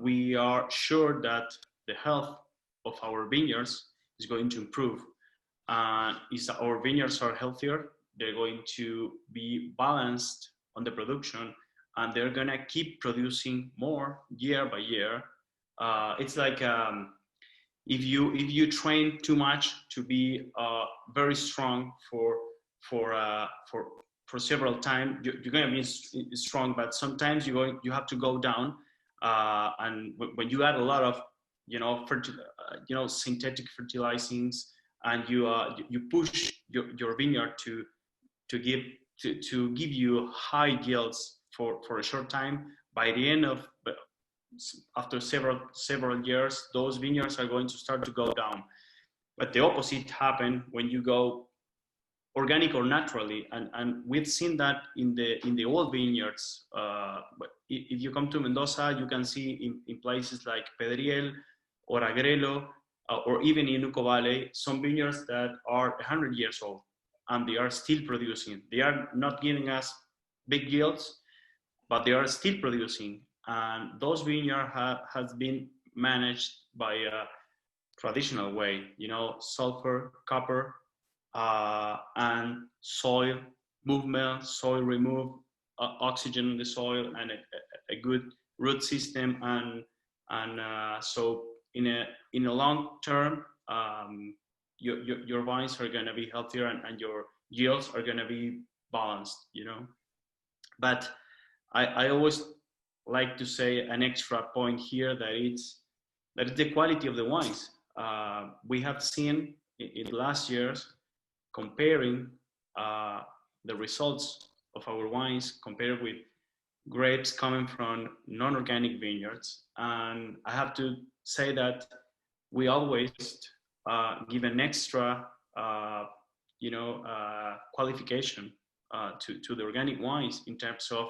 we are sure that the health of our vineyards is going to improve. If our vineyards are healthier, they're going to be balanced on the production, and they're gonna keep producing more year by year. It's like if you train too much to be very strong for several times, you're gonna be strong, but sometimes you have to go down, and when you add a lot of synthetic fertilizings, and you push your vineyard to give you high yields for a short time, by the end of after several years, those vineyards are going to start to go down. But the opposite happens when you go organic or naturally, and we've seen that in the old vineyards. If you come to Mendoza, you can see in places like Pedriel or Agrelo, or even in Uco Valley, some vineyards that are 100 years old, and they are still producing. They are not giving us big yields, but they are still producing. And those vineyards has been managed by a traditional way, sulfur, copper, and soil movement, soil remove, oxygen in the soil, and a good root system. And so in a long term, your vines are going to be healthier, and your yields are going to be balanced, But I always like to say an extra point here, that it's the quality of the wines. We have seen in the last years, comparing the results of our wines compared with grapes coming from non-organic vineyards. And I have to say that we always give an extra qualification to the organic wines in terms of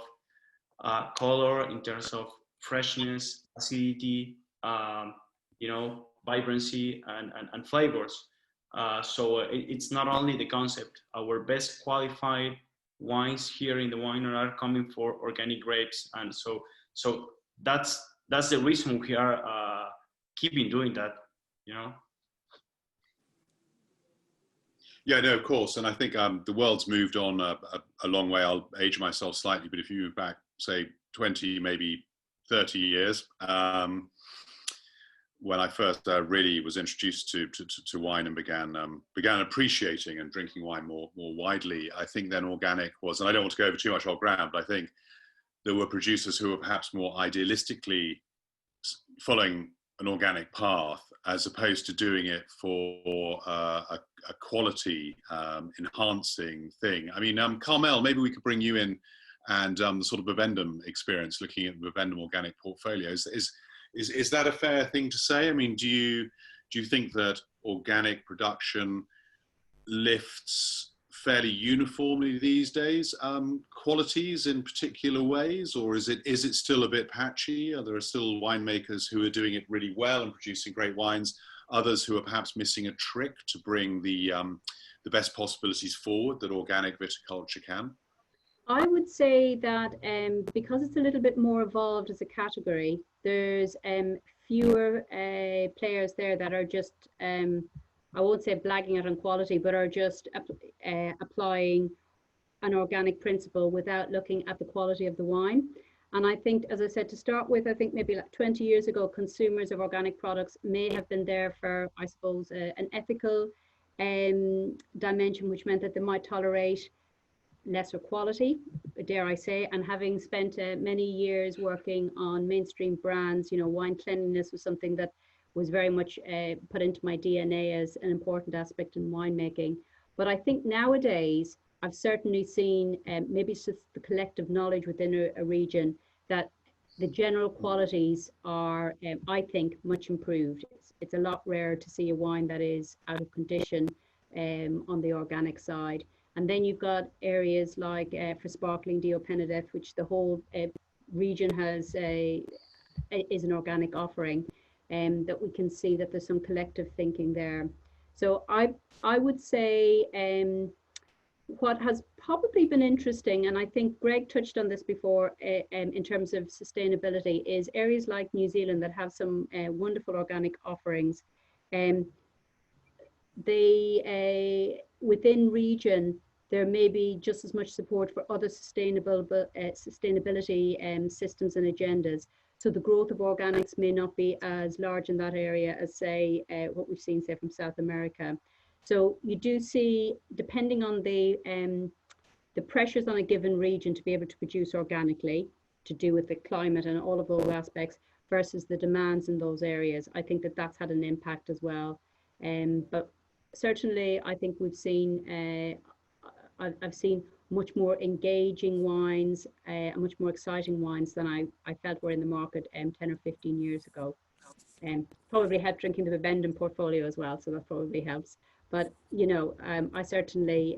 color, in terms of freshness, acidity, vibrancy, and flavors. So it's not only the concept. Our best qualified wines here in the winery are coming for organic grapes, and so that's the reason we are keeping doing that. Yeah, no, of course. And I think the world's moved on a long way. I'll age myself slightly, but if you move back, say, 20, maybe 30 years, when I first really was introduced to wine and began appreciating and drinking wine more widely, I think then organic was, and I don't want to go over too much old ground, but I think there were producers who were perhaps more idealistically following an organic path, as opposed to doing it for a quality enhancing thing. I mean, Carmel, maybe we could bring you in, and the sort of Bibendum experience, looking at the Bibendum organic portfolios. Is that a fair thing to say? I mean, do you think that organic production lifts fairly uniformly these days, qualities in particular ways, or is it still a bit patchy? There are still winemakers who are doing it really well and producing great wines, others who are perhaps missing a trick to bring the best possibilities forward that organic viticulture can? I would say that because it's a little bit more evolved as a category, there's fewer players there that are just, I won't say blagging out on quality, but are just applying an organic principle without looking at the quality of the wine. And I think, as I said, to start with, I think maybe like 20 years ago, consumers of organic products may have been there for, I suppose, an ethical dimension, which meant that they might tolerate lesser quality, dare I say. And having spent many years working on mainstream brands, wine cleanliness was something that was very much put into my DNA as an important aspect in winemaking. But I think nowadays, I've certainly seen, maybe it's just the collective knowledge within a region, that the general qualities are, I think, much improved. It's a lot rarer to see a wine that is out of condition on the organic side. And then you've got areas like for sparkling Dio Penedeth, which the whole region has is an organic offering, that we can see that there's some collective thinking there. So I would say what has probably been interesting, and I think Gregg touched on this before in terms of sustainability, is areas like New Zealand that have some wonderful organic offerings. Within region, there may be just as much support for other sustainability systems and agendas. So the growth of organics may not be as large in that area as, say, what we've seen, say, from South America. So you do see, depending on the pressures on a given region to be able to produce organically, to do with the climate and all of those aspects, versus the demands in those areas, I think that that's had an impact as well. But certainly, I think we've seen, I've seen much more engaging wines and much more exciting wines than I felt were in the market 10 or 15 years ago. Probably helped drinking the Bibendum portfolio as well, so that probably helps. But, you know, I certainly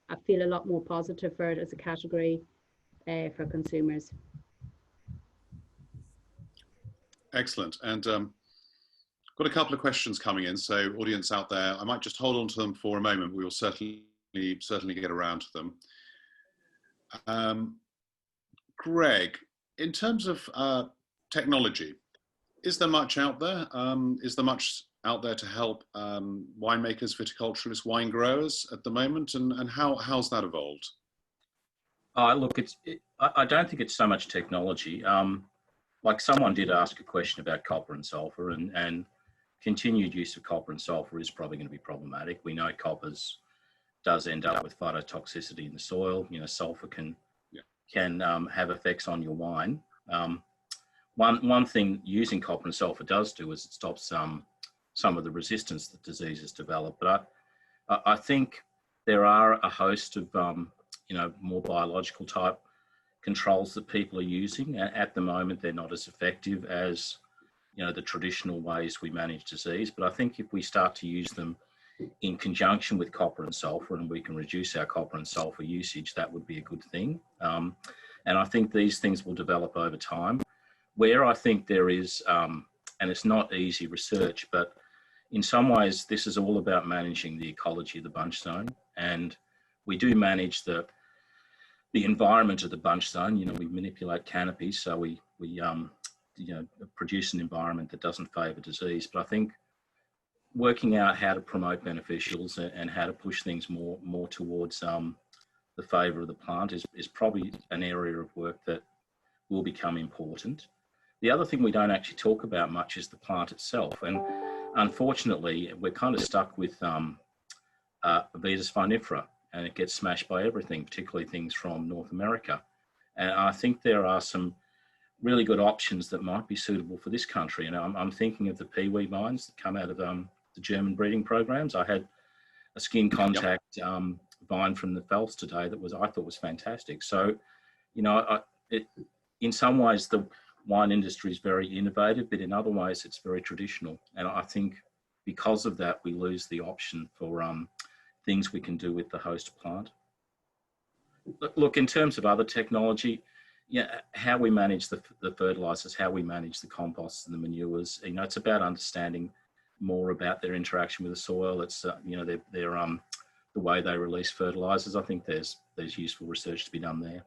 I feel a lot more positive for it as a category for consumers. Excellent. And got a couple of questions coming in. So audience out there, I might just hold on to them for a moment. We will certainly get around to them. Gregg, in terms of technology, is there much out there? Is there much out there to help winemakers, viticulturists, wine growers at the moment? And how's that evolved? Look, I don't think it's so much technology. Like someone did ask a question about copper and sulfur, and continued use of copper and sulfur is probably going to be problematic. We know copper's does end up with phytotoxicity in the soil. You know, sulfur can have effects on your wine. One thing using copper and sulfur does do is it stops some of the resistance that diseases develop. But I think there are a host of you know, more biological type controls that people are using. At the moment, they're not as effective as, you know, the traditional ways we manage disease. But I think if we start to use them in conjunction with copper and sulfur, and we can reduce our copper and sulfur usage, that would be a good thing. And I think these things will develop over time. Where I think there is, and it's not easy research, but in some ways, this is all about managing the ecology of the bunch zone. And we do manage the environment of the bunch zone. You know, we manipulate canopies, so we you know, produce an environment that doesn't favour disease. But I think working out how to promote beneficials and how to push things more towards the favour of the plant is probably an area of work that will become important. The other thing we don't actually talk about much is the plant itself. And unfortunately, we're kind of stuck with Vitis vinifera, and it gets smashed by everything, particularly things from North America. And I think there are some really good options that might be suitable for this country. And I'm thinking of the peewee vines that come out of the German breeding programs. I had a skin contact vine from the Pfalz today that I thought was fantastic. So, you know, in some ways the wine industry is very innovative, but in other ways it's very traditional. And I think because of that, we lose the option for things we can do with the host plant. Look, in terms of other technology, yeah, how we manage the fertilizers, how we manage the composts and the manures, you know, it's about understanding more about their interaction with the soil. It's you know, their the way they release fertilizers. I think there's useful research to be done there.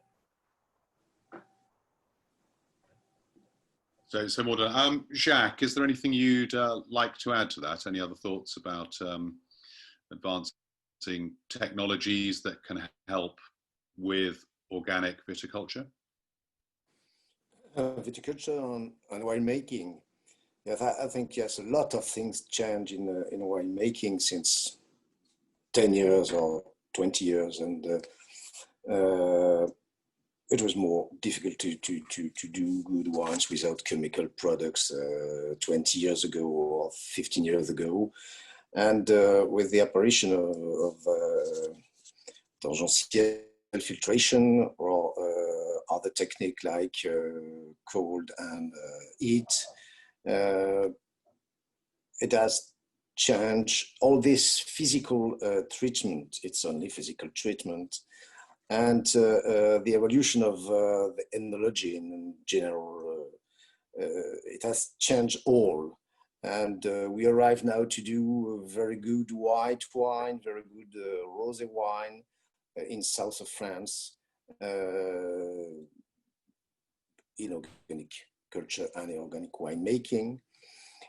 So more done. Jacques, is there anything you'd like to add to that? Any other thoughts about advancing technologies that can help with organic viticulture? Viticulture and winemaking. Yes, I think yes, a lot of things change in winemaking since 10 years or 20 years, and it was more difficult to do good wines without chemical products 20 years ago or 15 years ago. And with the apparition of tangential filtration or other technique like cold and heat. It has changed all this physical treatment. It's only physical treatment. And the evolution of the enology in general, it has changed all. And we arrive now to do very good white wine, very good rosé wine in south of France, in organic culture and in organic winemaking.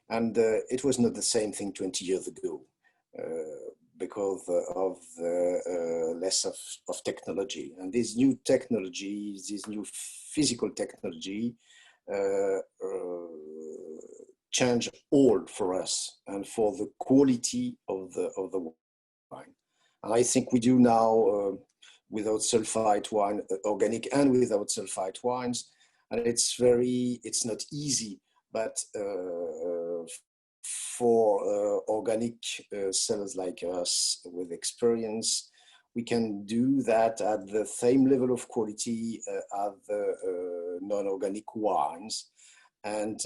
And it was not the same thing 20 years ago because of the less of technology. And this new technology, this new physical technology, change all for us and for the quality of the wine. And I think we do now without sulfite wine, organic and without sulfite wines. And it's not easy, but for organic sellers like us with experience, we can do that at the same level of quality as the non-organic wines, and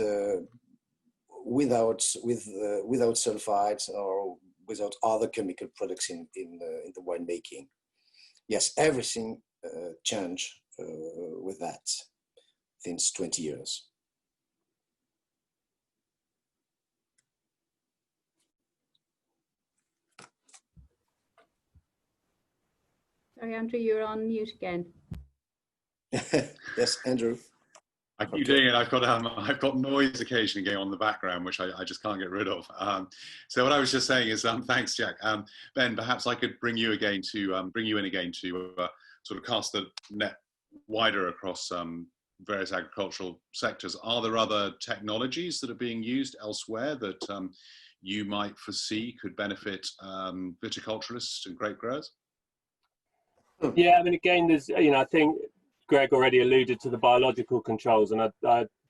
without sulfites or without other chemical products in the winemaking. Yes, everything changed with that since 20 years. Sorry, Andrew, you're on mute again. Yes, Andrew. I keep doing it. I've got noise occasionally going on in the background, which I just can't get rid of. So what I was just saying is, thanks, Jack. Ben, perhaps I could bring you in again to sort of cast the net wider across various agricultural sectors. Are there other technologies that are being used elsewhere that you might foresee could benefit viticulturists and grape growers? Yeah, I mean, again, there's, I think Gregg already alluded to the biological controls, and I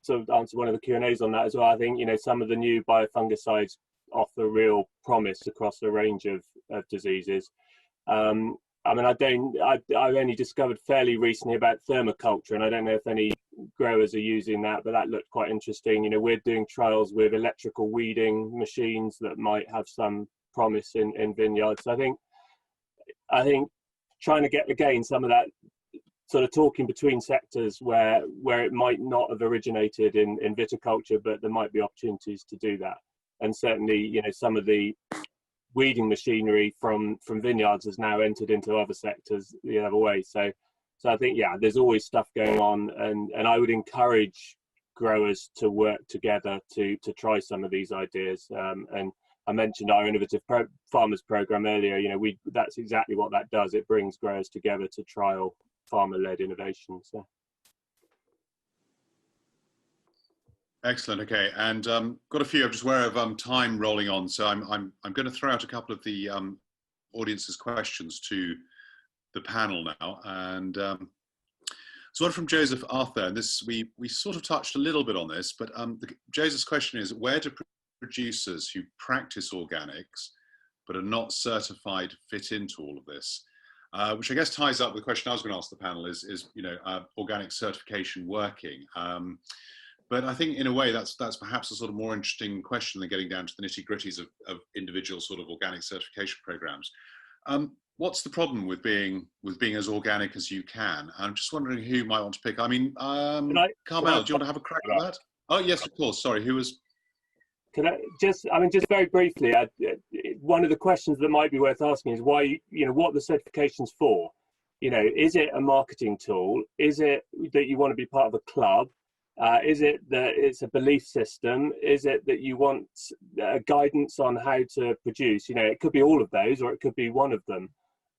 sort of answered one of the Q&As on that as well. I think, some of the new biofungicides offer real promise across a range of diseases. I mean, I've only discovered fairly recently about thermoculture, and I don't know if any growers are using that, but that looked quite interesting. We're doing trials with electrical weeding machines that might have some promise in vineyards. So I think trying to get, again, some of that sort of talking between sectors where it might not have originated in viticulture, but there might be opportunities to do that. And certainly, some of the weeding machinery from vineyards has now entered into other sectors the other way. So I think, yeah, there's always stuff going on, and I would encourage growers to work together to try some of these ideas. And I mentioned our innovative farmers program earlier. That's exactly what that does. It brings growers together to trial farmer-led innovation. So. Excellent. Okay, and got a few. I'm just aware of time rolling on, so I'm going to throw out a couple of the audience's questions to the panel now. And so one from Joseph Arthur, and this we sort of touched a little bit on this, but Joseph's question is: where do producers who practice organics but are not certified fit into all of this? Which I guess ties up with the question I was going to ask the panel: is organic certification working? But I think in a way that's perhaps a sort of more interesting question than getting down to the nitty-gritties of individual sort of organic certification programs. What's the problem with being as organic as you can? I'm just wondering who might want to pick. I mean, Carmel, do you want to have a crack at that? Oh yes, of course. Sorry, who was? Can I just very briefly, one of the questions that might be worth asking is why, what the certification's for. Is it a marketing tool? Is it that you want to be part of a club? Is it that it's a belief system? Is it that you want guidance on how to produce? It could be all of those, or it could be one of them.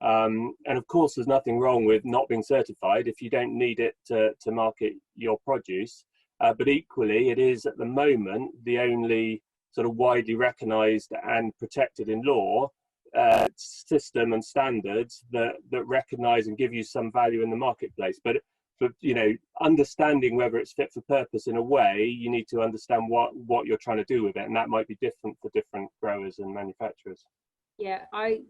And of course, there's nothing wrong with not being certified if you don't need it to market your produce. But equally, it is at the moment the only sort of widely recognised and protected in law system and standards that recognise and give you some value in the marketplace. But understanding whether it's fit for purpose in a way, you need to understand what you're trying to do with it, and that might be different for different growers and manufacturers. Yeah, I'd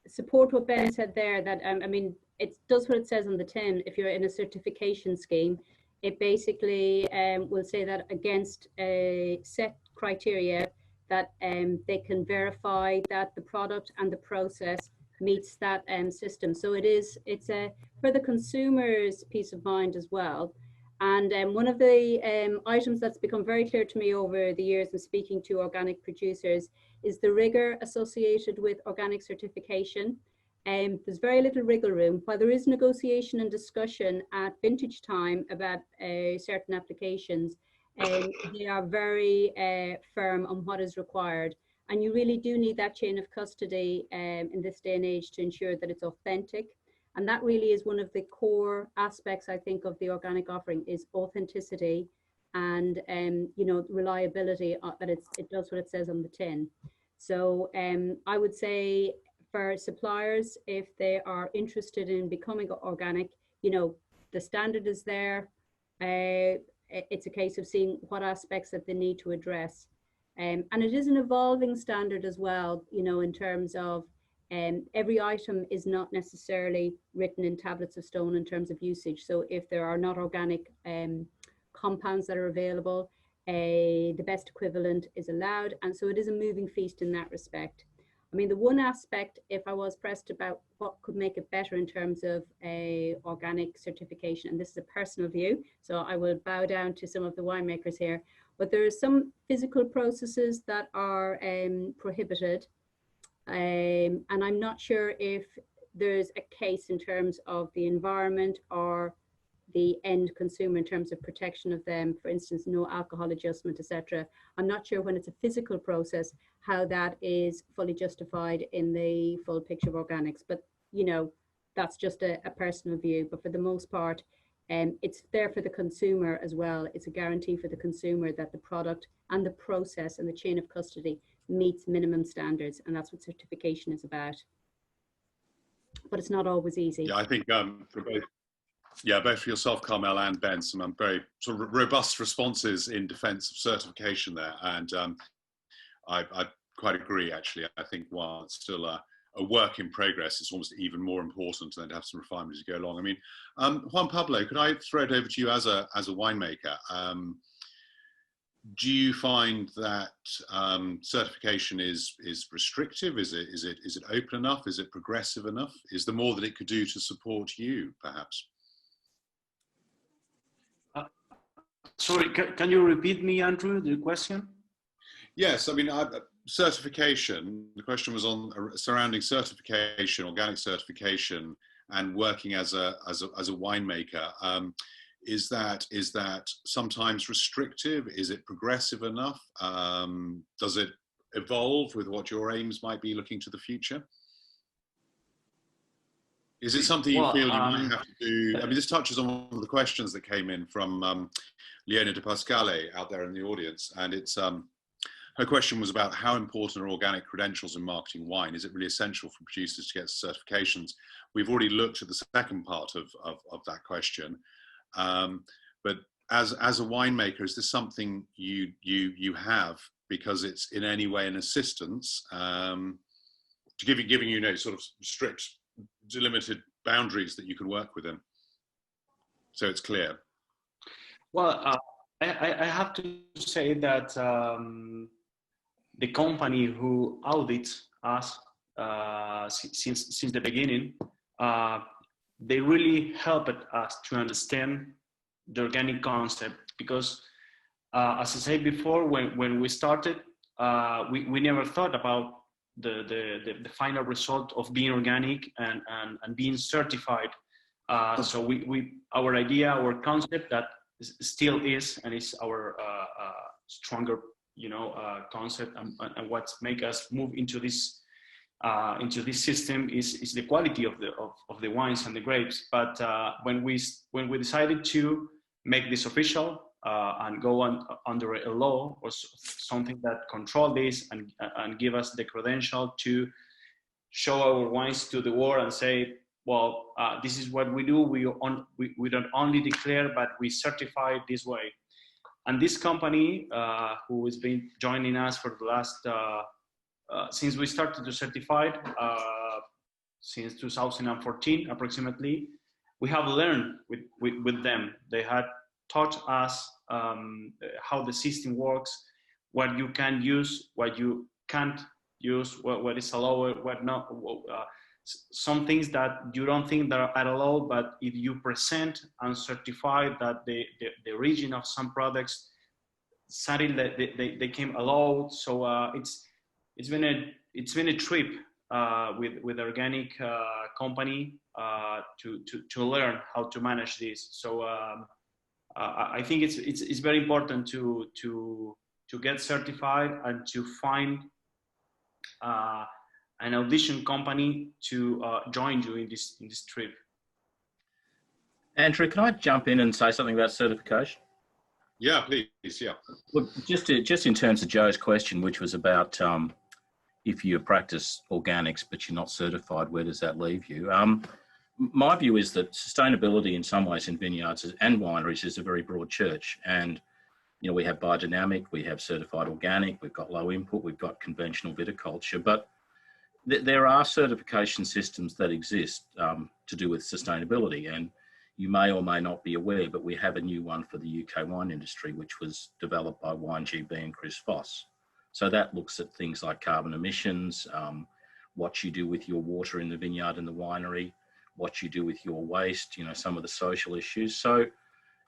support what Ben said there. That I mean, it does what it says on the tin. If you're in a certification scheme, it basically will say that against a set criteria that they can verify that the product and the process meets that system. So it's for the consumer's peace of mind as well. And one of the items that's become very clear to me over the years of speaking to organic producers is the rigor associated with organic certification. There's very little wriggle room. While there is negotiation and discussion at vintage time about certain applications, they are very firm on what is required. And you really do need that chain of custody in this day and age to ensure that it's authentic. And that really is one of the core aspects, I think, of the organic offering is authenticity and, you know, reliability, that it does what it says on the tin. So I would say for suppliers, if they are interested in becoming organic, you know, the standard is there. It's a case of seeing what aspects that they need to address. And it is an evolving standard as well, you know, in terms of every item is not necessarily written in tablets of stone in terms of usage. So if there are not organic compounds that are available, the best equivalent is allowed. And so it is a moving feast in that respect. I mean, the one aspect, if I was pressed about what could make it better in terms of organic certification, and this is a personal view, so I will bow down to some of the winemakers here, but there are some physical processes that are prohibited. And I'm not sure if there's a case in terms of the environment or the end consumer in terms of protection of them, for instance, no alcohol adjustment, etc. I'm not sure when it's a physical process, how that is fully justified in the full picture of organics. But, you know, that's just a personal view. But for the most part, it's there for the consumer as well. It's a guarantee for the consumer that the product and the process and the chain of custody meets minimum standards. And that's what certification is about. But it's not always easy. Yeah, I think for both. Yeah, both for yourself, Carmel, and Ben, some very sort of robust responses in defence of certification there, and I quite agree. Actually, I think while it's still a work in progress, it's almost even more important than to have some refinement as you go along. I mean, Juan Pablo, could I throw it over to you as a winemaker? Do you find that certification is restrictive? Is it open enough? Is it progressive enough? Is there more that it could do to support you, perhaps? Sorry, can you repeat me, Andrew, the question? Yes, I mean, certification, the question was on surrounding certification, organic certification, and working as a winemaker. Is that sometimes restrictive? Is it progressive enough? Does it evolve with what your aims might be looking to the future? Is it something you feel you might have to do? I mean, this touches on one of the questions that came in from Leona de Pascale out there in the audience, and it's her question was about how important are organic credentials in marketing wine? Is it really essential for producers to get certifications? We've already looked at the second part of that question, but as a winemaker, is this something you have because it's in any way an assistance to giving you know, sort of strict, delimited boundaries that you can work within, so it's clear? Well, I have to say that the company who audits us since the beginning, they really helped us to understand the organic concept, because as I said before, when we started, we never thought about the final result of being organic and being certified. So our idea, our concept that still is, and is our stronger, you know, concept, and what make us move into this system is the quality of the wines and the grapes. But when we decided to make this official and go under a law or something that control this and give us the credential to show our wines to the world and say, well, this is what we do. We don't only declare, but we certify this way. And this company, who has been joining us for the last, since we started to certify, since 2014 approximately. We have learned with them. They had taught us how the system works, what you can use, what you can't use, what is allowed, what not. Some things that you don't think that are allowed, but if you present and certify that the origin of some products, suddenly they came allowed. So it's been a trip with organic company to learn how to manage this. So I think it's very important to get certified and to find an audition company to join you in this trip. Andrew, can I jump in and say something about certification? Yeah, please. Yeah. Look, just in terms of Joe's question, which was about if you practice organics but you're not certified, where does that leave you? My view is that sustainability in some ways in vineyards and wineries is a very broad church. And, you know, we have biodynamic, we have certified organic, we've got low input, we've got conventional viticulture, but there are certification systems that exist to do with sustainability. And you may or may not be aware, but we have a new one for the UK wine industry, which was developed by Wine GB and Chris Foss. So that looks at things like carbon emissions, what you do with your water in the vineyard and the winery, what you do with your waste, you know, some of the social issues. So,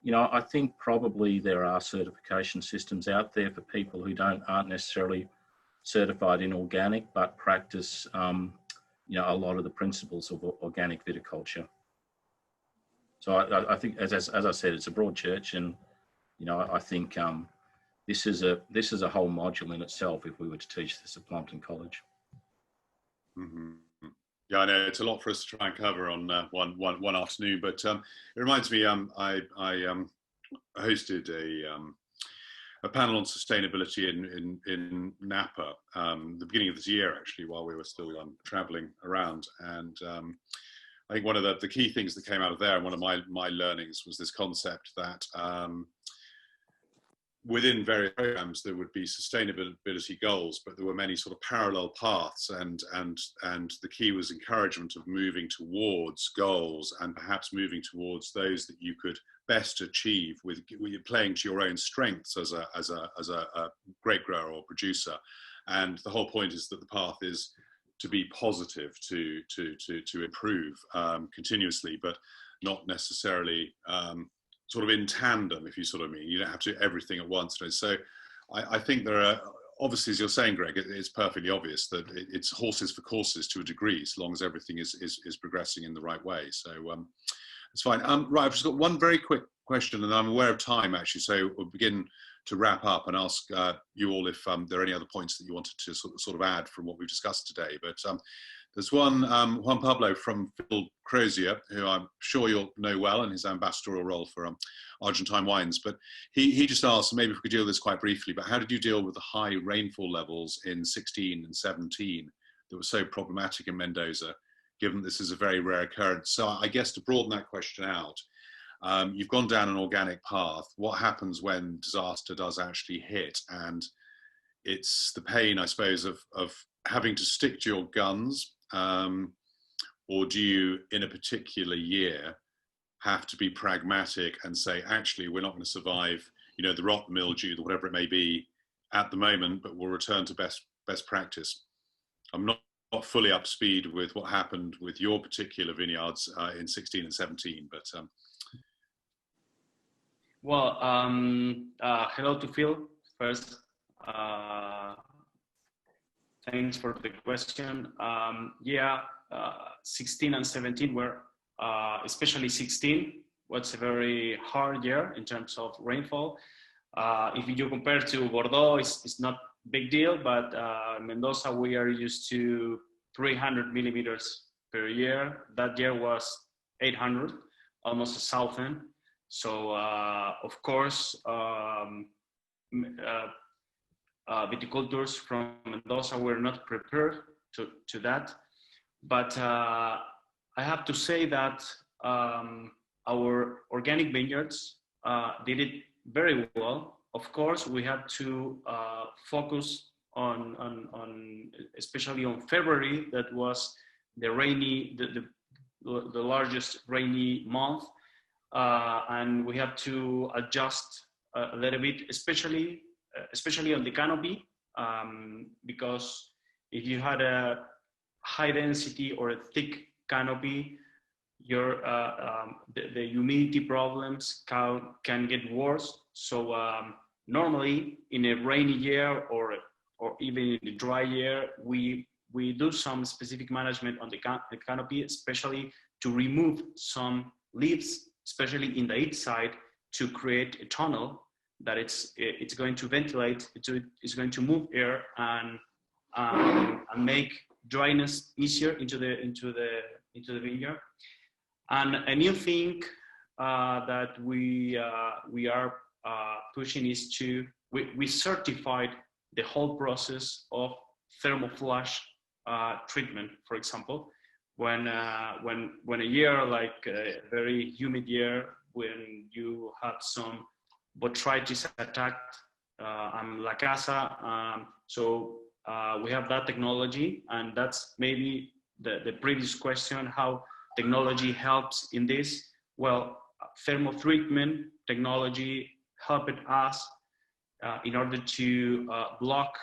you know, I think probably there are certification systems out there for people who aren't necessarily certified in organic, but practice, you know, a lot of the principles of organic viticulture. So I think, as I said, it's a broad church, and you know, I think this is a whole module in itself if we were to teach this at Plumpton College. Mm-hmm. Yeah, I know it's a lot for us to try and cover on one afternoon, but it reminds me, I hosted a panel on sustainability in Napa the beginning of this year, actually, while we were still traveling around, and I think one of the key things that came out of there, and one of my learnings, was this concept that within various programs there would be sustainability goals, but there were many sort of parallel paths, and the key was encouragement of moving towards goals, and perhaps moving towards those that you could best achieve with playing to your own strengths as a grape grower or producer. And the whole point is that the path is to be positive, to improve continuously, but not necessarily sort of in tandem, if you sort of mean. You don't have to do everything at once. So I think there are, obviously, as you're saying, Gregg, it's perfectly obvious that it's horses for courses to a degree, as long as everything is progressing in the right way. So it's fine. Right, I've just got one very quick question, and I'm aware of time, actually, so we'll begin to wrap up and ask you all if there are any other points that you wanted to sort of add from what we've discussed today. But there's one, Juan Pablo from Phil Crozier, who I'm sure you'll know well in his ambassadorial role for Argentine wines. But he just asked, maybe if we could deal with this quite briefly, but how did you deal with the high rainfall levels in 16 and 17 that were so problematic in Mendoza, given this is a very rare occurrence? So I guess to broaden that question out, you've gone down an organic path. What happens when disaster does actually hit? And it's the pain, I suppose, of having to stick to your guns, or do you, in a particular year, have to be pragmatic and say, actually, we're not going to survive, you know, the rot, mildew, whatever it may be at the moment, but we'll return to best practice? I'm not fully up to speed with what happened with your particular vineyards in 16 and 17, but well, hello to Phil first. Thanks for the question. Yeah, 16 and 17 were, especially 16, was a very hard year in terms of rainfall. If you compare to Bordeaux, it's not a big deal, but Mendoza, we are used to 300 millimeters per year. That year was 800, almost 1,000. So, of course, viticultures from Mendoza were not prepared to that. But I have to say that our organic vineyards did it very well. Of course, we had to focus on especially on February. That was largest rainy month, and we have to adjust a little bit, especially on the canopy, because if you had a high density or a thick canopy, the humidity problems can get worse. So normally in a rainy year or even in a dry year, we do some specific management on the canopy, especially to remove some leaves, especially in the east side, to create a tunnel that it's going to ventilate, it's going to move air and make dryness easier into the vineyard. And a new thing that we are pushing is we certified the whole process of thermoflash treatment. For example, when a year like a very humid year, when you have some botrytis attacked La Casa, so we have that technology, and that's maybe the previous question, how technology helps in this. Well, thermal treatment technology helped us in order to block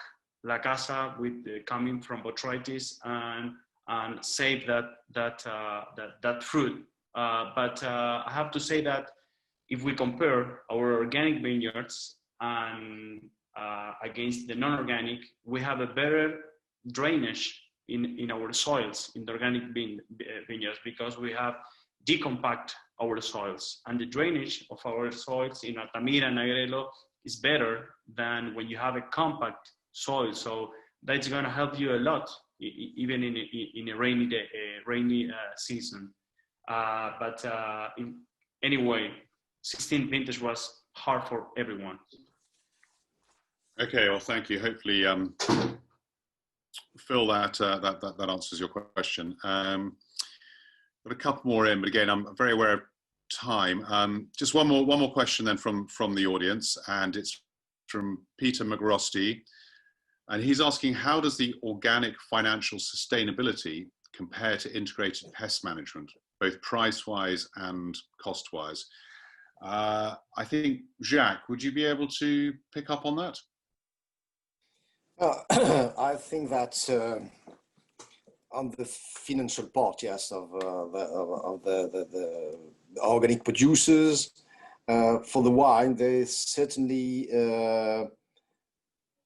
La Casa with coming from botrytis and save that fruit. But I have to say that if we compare our organic vineyards and against the non-organic, we have a better drainage in our soils in the organic vineyards, because we have decompact our soils, and the drainage of our soils in Altamira and Negrelo is better than when you have a compact soil. So that's going to help you a lot, even in a rainy season. But anyway, 16th vintage was hard for everyone. Okay, well, thank you. Hopefully, Phil, that answers your question. Got a couple more in, but again, I'm very aware of time. Just one more question then from the audience, and it's from Peter McRosty, and he's asking, how does the organic financial sustainability compare to integrated pest management, both price-wise and cost-wise? I think, Jacques, would you be able to pick up on that? I think that on the financial part, yes, of the organic producers, for the wine, they certainly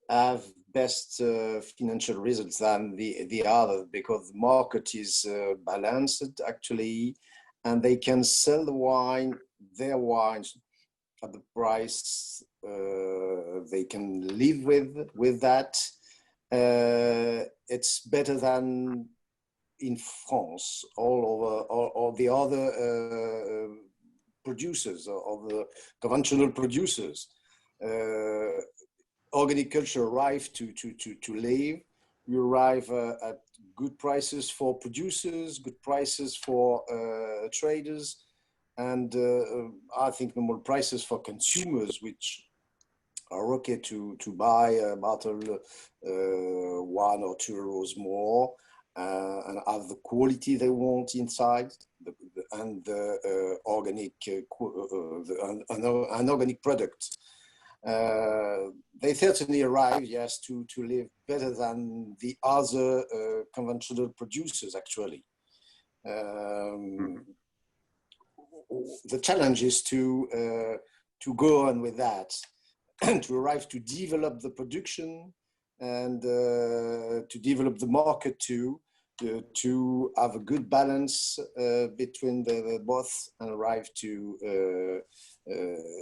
have best financial results than the other, because the market is balanced actually, and they can sell their wines at the price they can live with that. It's better than in France, all over, or the other producers, or the conventional producers. Organic culture arrive to live. You arrive at good prices for producers, good prices for traders, and I think normal prices for consumers, which are okay to buy a bottle 1 or 2 euros more, and have the quality they want inside, and the organic, an organic product. They certainly arrive, yes, to live better than the other conventional producers, actually. The challenge is to go on with that, to arrive to develop the production and to develop the market too, to have a good balance between the both, and arrive to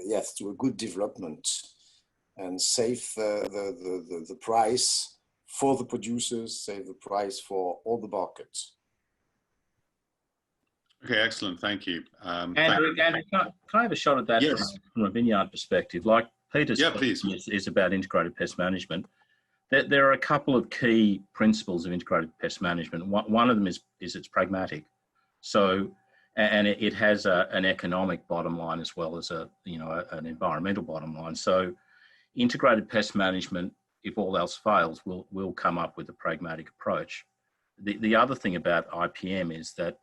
yes, to a good development, and save the price for the producers, save the price for all the markets. Okay, excellent. Thank you. Andrew, can I have a shot at that? Yes. From a vineyard perspective? Like Peter's question is about integrated pest management. There are a couple of key principles of integrated pest management. One of them is it's pragmatic. So, and it has an economic bottom line as well as an environmental bottom line. So, integrated pest management, if all else fails, will come up with a pragmatic approach. the other thing about IPM is that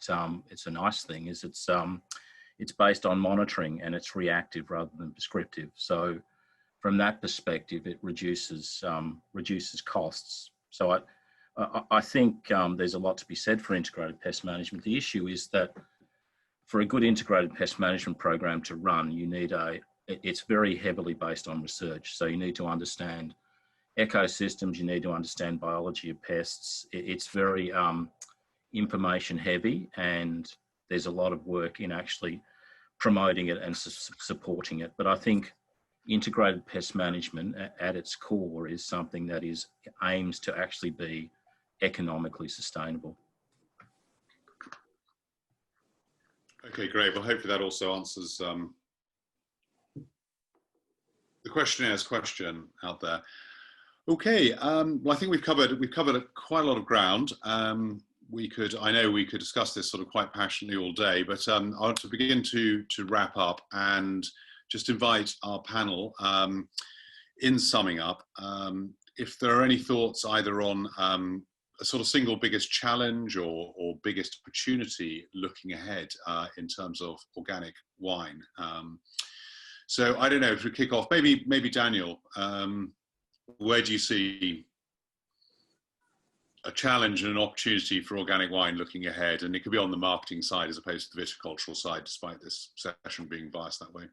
it's a nice thing, is it's based on monitoring and it's reactive rather than prescriptive. So from that perspective, it reduces costs. So I think there's a lot to be said for integrated pest management. The issue is that for a good integrated pest management program to run, you need it's very heavily based on research. So you need to understand ecosystems, you need to understand biology of pests. It's very information heavy, and there's a lot of work in actually promoting it and supporting it. But I think integrated pest management at its core is something that aims to actually be economically sustainable. Okay, great. Well, hopefully that also answers the questionaire's question out there. Okay, well, I think we've covered quite a lot of ground. I know we could discuss this sort of quite passionately all day, but I want to begin to wrap up and just invite our panel, in summing up, if there are any thoughts either on a sort of single biggest challenge or biggest opportunity looking ahead in terms of organic wine. So I don't know, if we kick off, maybe Daniel, where do you see a challenge and an opportunity for organic wine looking ahead? And it could be on the marketing side as opposed to the viticultural side, despite this session being biased that way.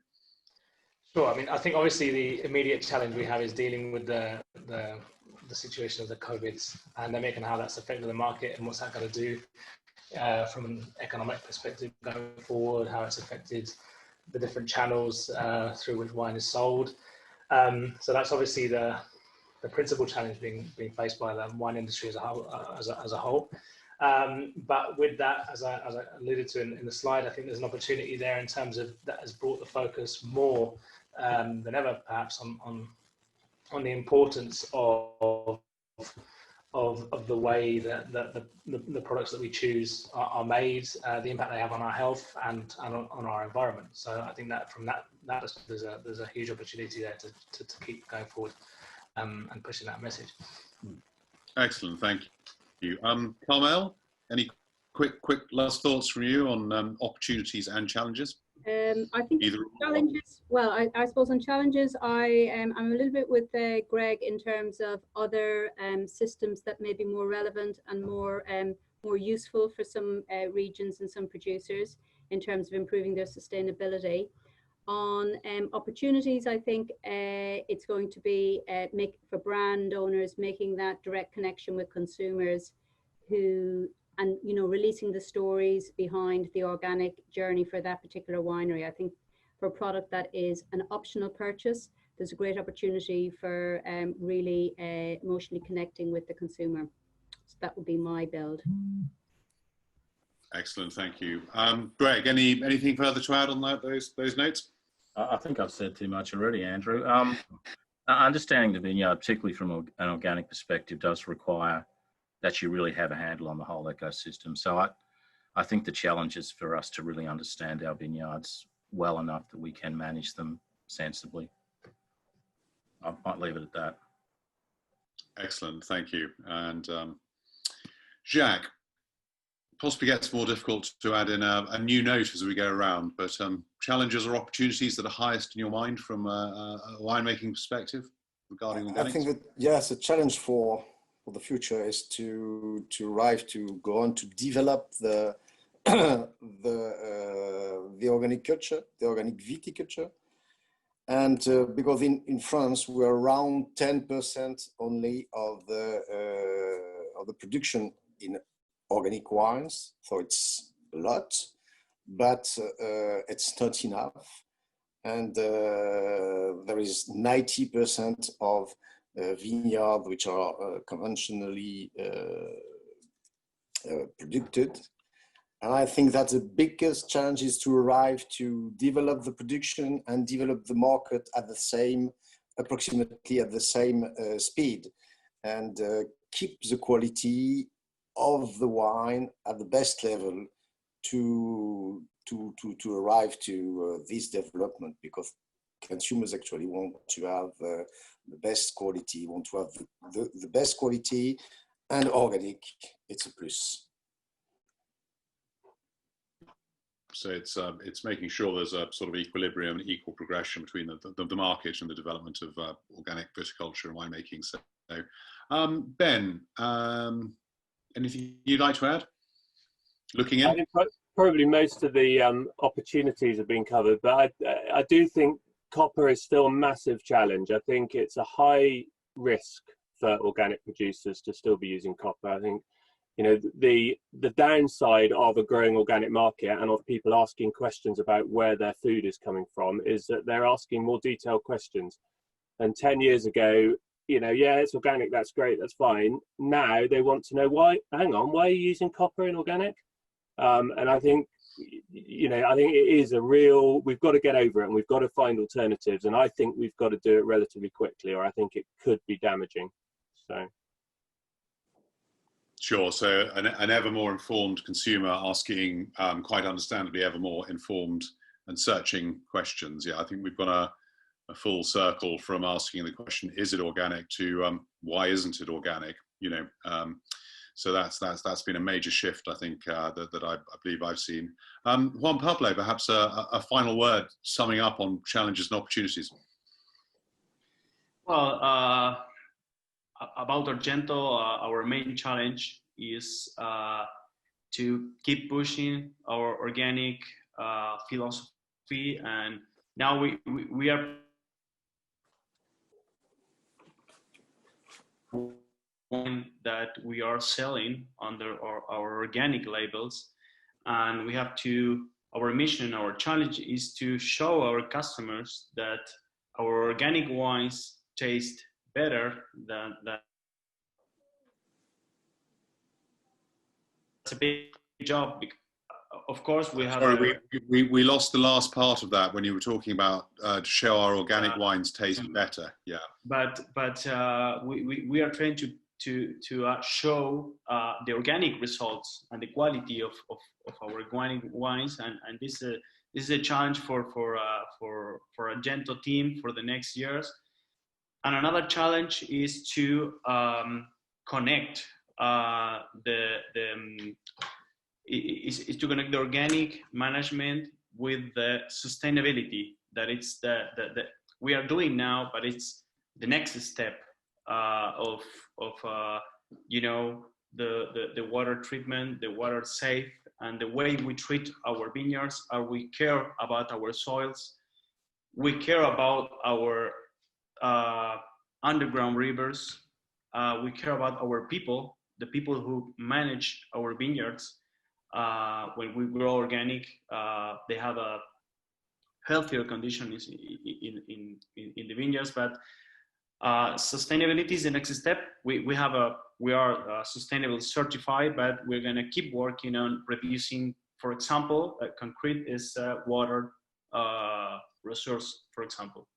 Sure. I mean, I think obviously the immediate challenge we have is dealing with the situation of the COVID pandemic and how that's affected the market and what's that going to do from an economic perspective going forward, how it's affected the different channels through which wine is sold. So that's obviously the principal challenge being faced by the wine industry as a whole. But with that, as I alluded to in the slide, I think there's an opportunity there in terms of that has brought the focus more than ever, perhaps, on the importance of the way that the products that we choose are made, the impact they have on our health and on our environment. So I think that from that there's a huge opportunity there to keep going forward and pushing that message. Excellent, thank you. Carmel, any quick last thoughts from you on opportunities and challenges? I think challenges, well, I suppose on challenges, I'm a little bit with Gregg in terms of other systems that may be more relevant and more useful for some regions and some producers in terms of improving their sustainability. On opportunities, I think it's going to be for brand owners making that direct connection with consumers and releasing the stories behind the organic journey for that particular winery. I think for a product that is an optional purchase, there's a great opportunity for really emotionally connecting with the consumer. So that would be my build. Excellent, thank you. Gregg, anything further to add on those notes? I think I've said too much already, Andrew. Understanding the vineyard, particularly from an organic perspective, does require that you really have a handle on the whole ecosystem. So I think the challenge is for us to really understand our vineyards well enough that we can manage them sensibly. I might leave it at that. Excellent, thank you. And Jacques, possibly gets more difficult to add in a new note as we go around, but challenges or opportunities that are highest in your mind from a winemaking perspective regarding organics? I think that, yes, a challenge for the future is to go on to develop the organic culture, the organic viticulture. And because in France, we're around 10% only of the production in organic wines, so it's a lot, but it's not enough. And there is 90% of vineyards which are conventionally produced. And I think that the biggest challenge is to arrive to develop the production and develop the market at approximately at the same speed, and keep the quality of the wine at the best level to arrive to this development, because consumers actually want to have the best quality, want to have the best quality and organic, it's a plus. So it's making sure there's a sort of equilibrium, equal progression between the market and the development of organic viticulture and winemaking. So, Ben, anything you'd like to add? Looking in? I think probably most of the opportunities have been covered, but I do think copper is still a massive challenge. I think it's a high risk for organic producers to still be using copper. I think, you know, the downside of a growing organic market and of people asking questions about where their food is coming from is that they're asking more detailed questions. And 10 years ago, you know, yeah, it's organic, that's great, that's fine. Now they want to know why, hang on, why are you using copper in organic? And I think, you know, I think it is a real, we've got to get over it and we've got to find alternatives. And I think we've got to do it relatively quickly, or I think it could be damaging. So. Sure. So an ever more informed consumer asking quite understandably ever more informed and searching questions. Yeah, I think we've got a full circle from asking the question, is it organic, to why isn't it organic? You know, so that's been a major shift, I think, that I believe I've seen. Juan Pablo, perhaps a final word summing up on challenges and opportunities. Well, about Argento, our main challenge is to keep pushing our organic philosophy, and now we are one that we are selling under our organic labels, and we have to, our mission, our challenge is to show our customers that our organic wines taste better than that. It's a big job. Of course, we have. Sorry, we lost the last part of that when you were talking about to show our organic wines taste better. Yeah. But we are trying to show the organic results and the quality of our organic wines, and this is a challenge for Argento team for the next years. And another challenge is to connect is to connect the organic management with the sustainability that it's the we are doing now, but it's the next step of you know, the water treatment, the water safe, and the way we treat our vineyards. We care about our soils, we care about our underground rivers, we care about our people, the people who manage our vineyards. When we grow organic, they have a healthier conditions in the vineyards. But sustainability is the next step. We are sustainable certified, but we're going to keep working on reducing, for example, concrete is water resource, for example.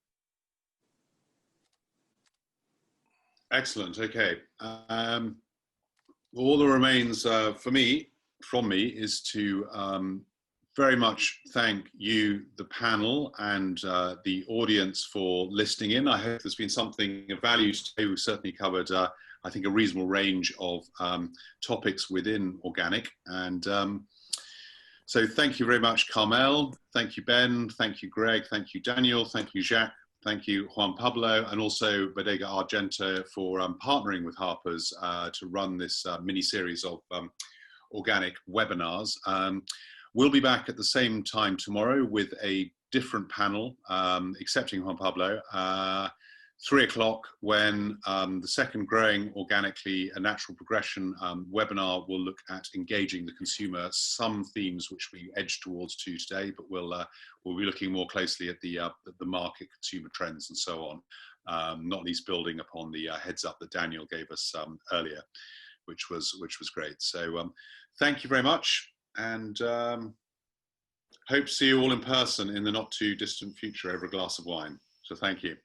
Excellent. Okay. All that remains from me is to very much thank you, the panel, and the audience for listening in. I hope there's been something of value today. We've certainly covered, I think, a reasonable range of topics within organic. And so thank you very much, Carmel. Thank you, Ben. Thank you, Gregg. Thank you, Daniel. Thank you, Jacques. Thank you, Juan Pablo, and also Bodega Argento for partnering with Harpers to run this mini-series of organic webinars. We'll be back at the same time tomorrow with a different panel, excepting Juan Pablo, 3 o'clock, when the second Growing Organically, a Natural Progression webinar will look at engaging the consumer, some themes which we edged towards today, but we'll be looking more closely at the market, consumer trends, and so on, not least building upon the heads up that Daniel gave us earlier, which was great. So thank you very much, and hope to see you all in person in the not too distant future over a glass of wine. So thank you.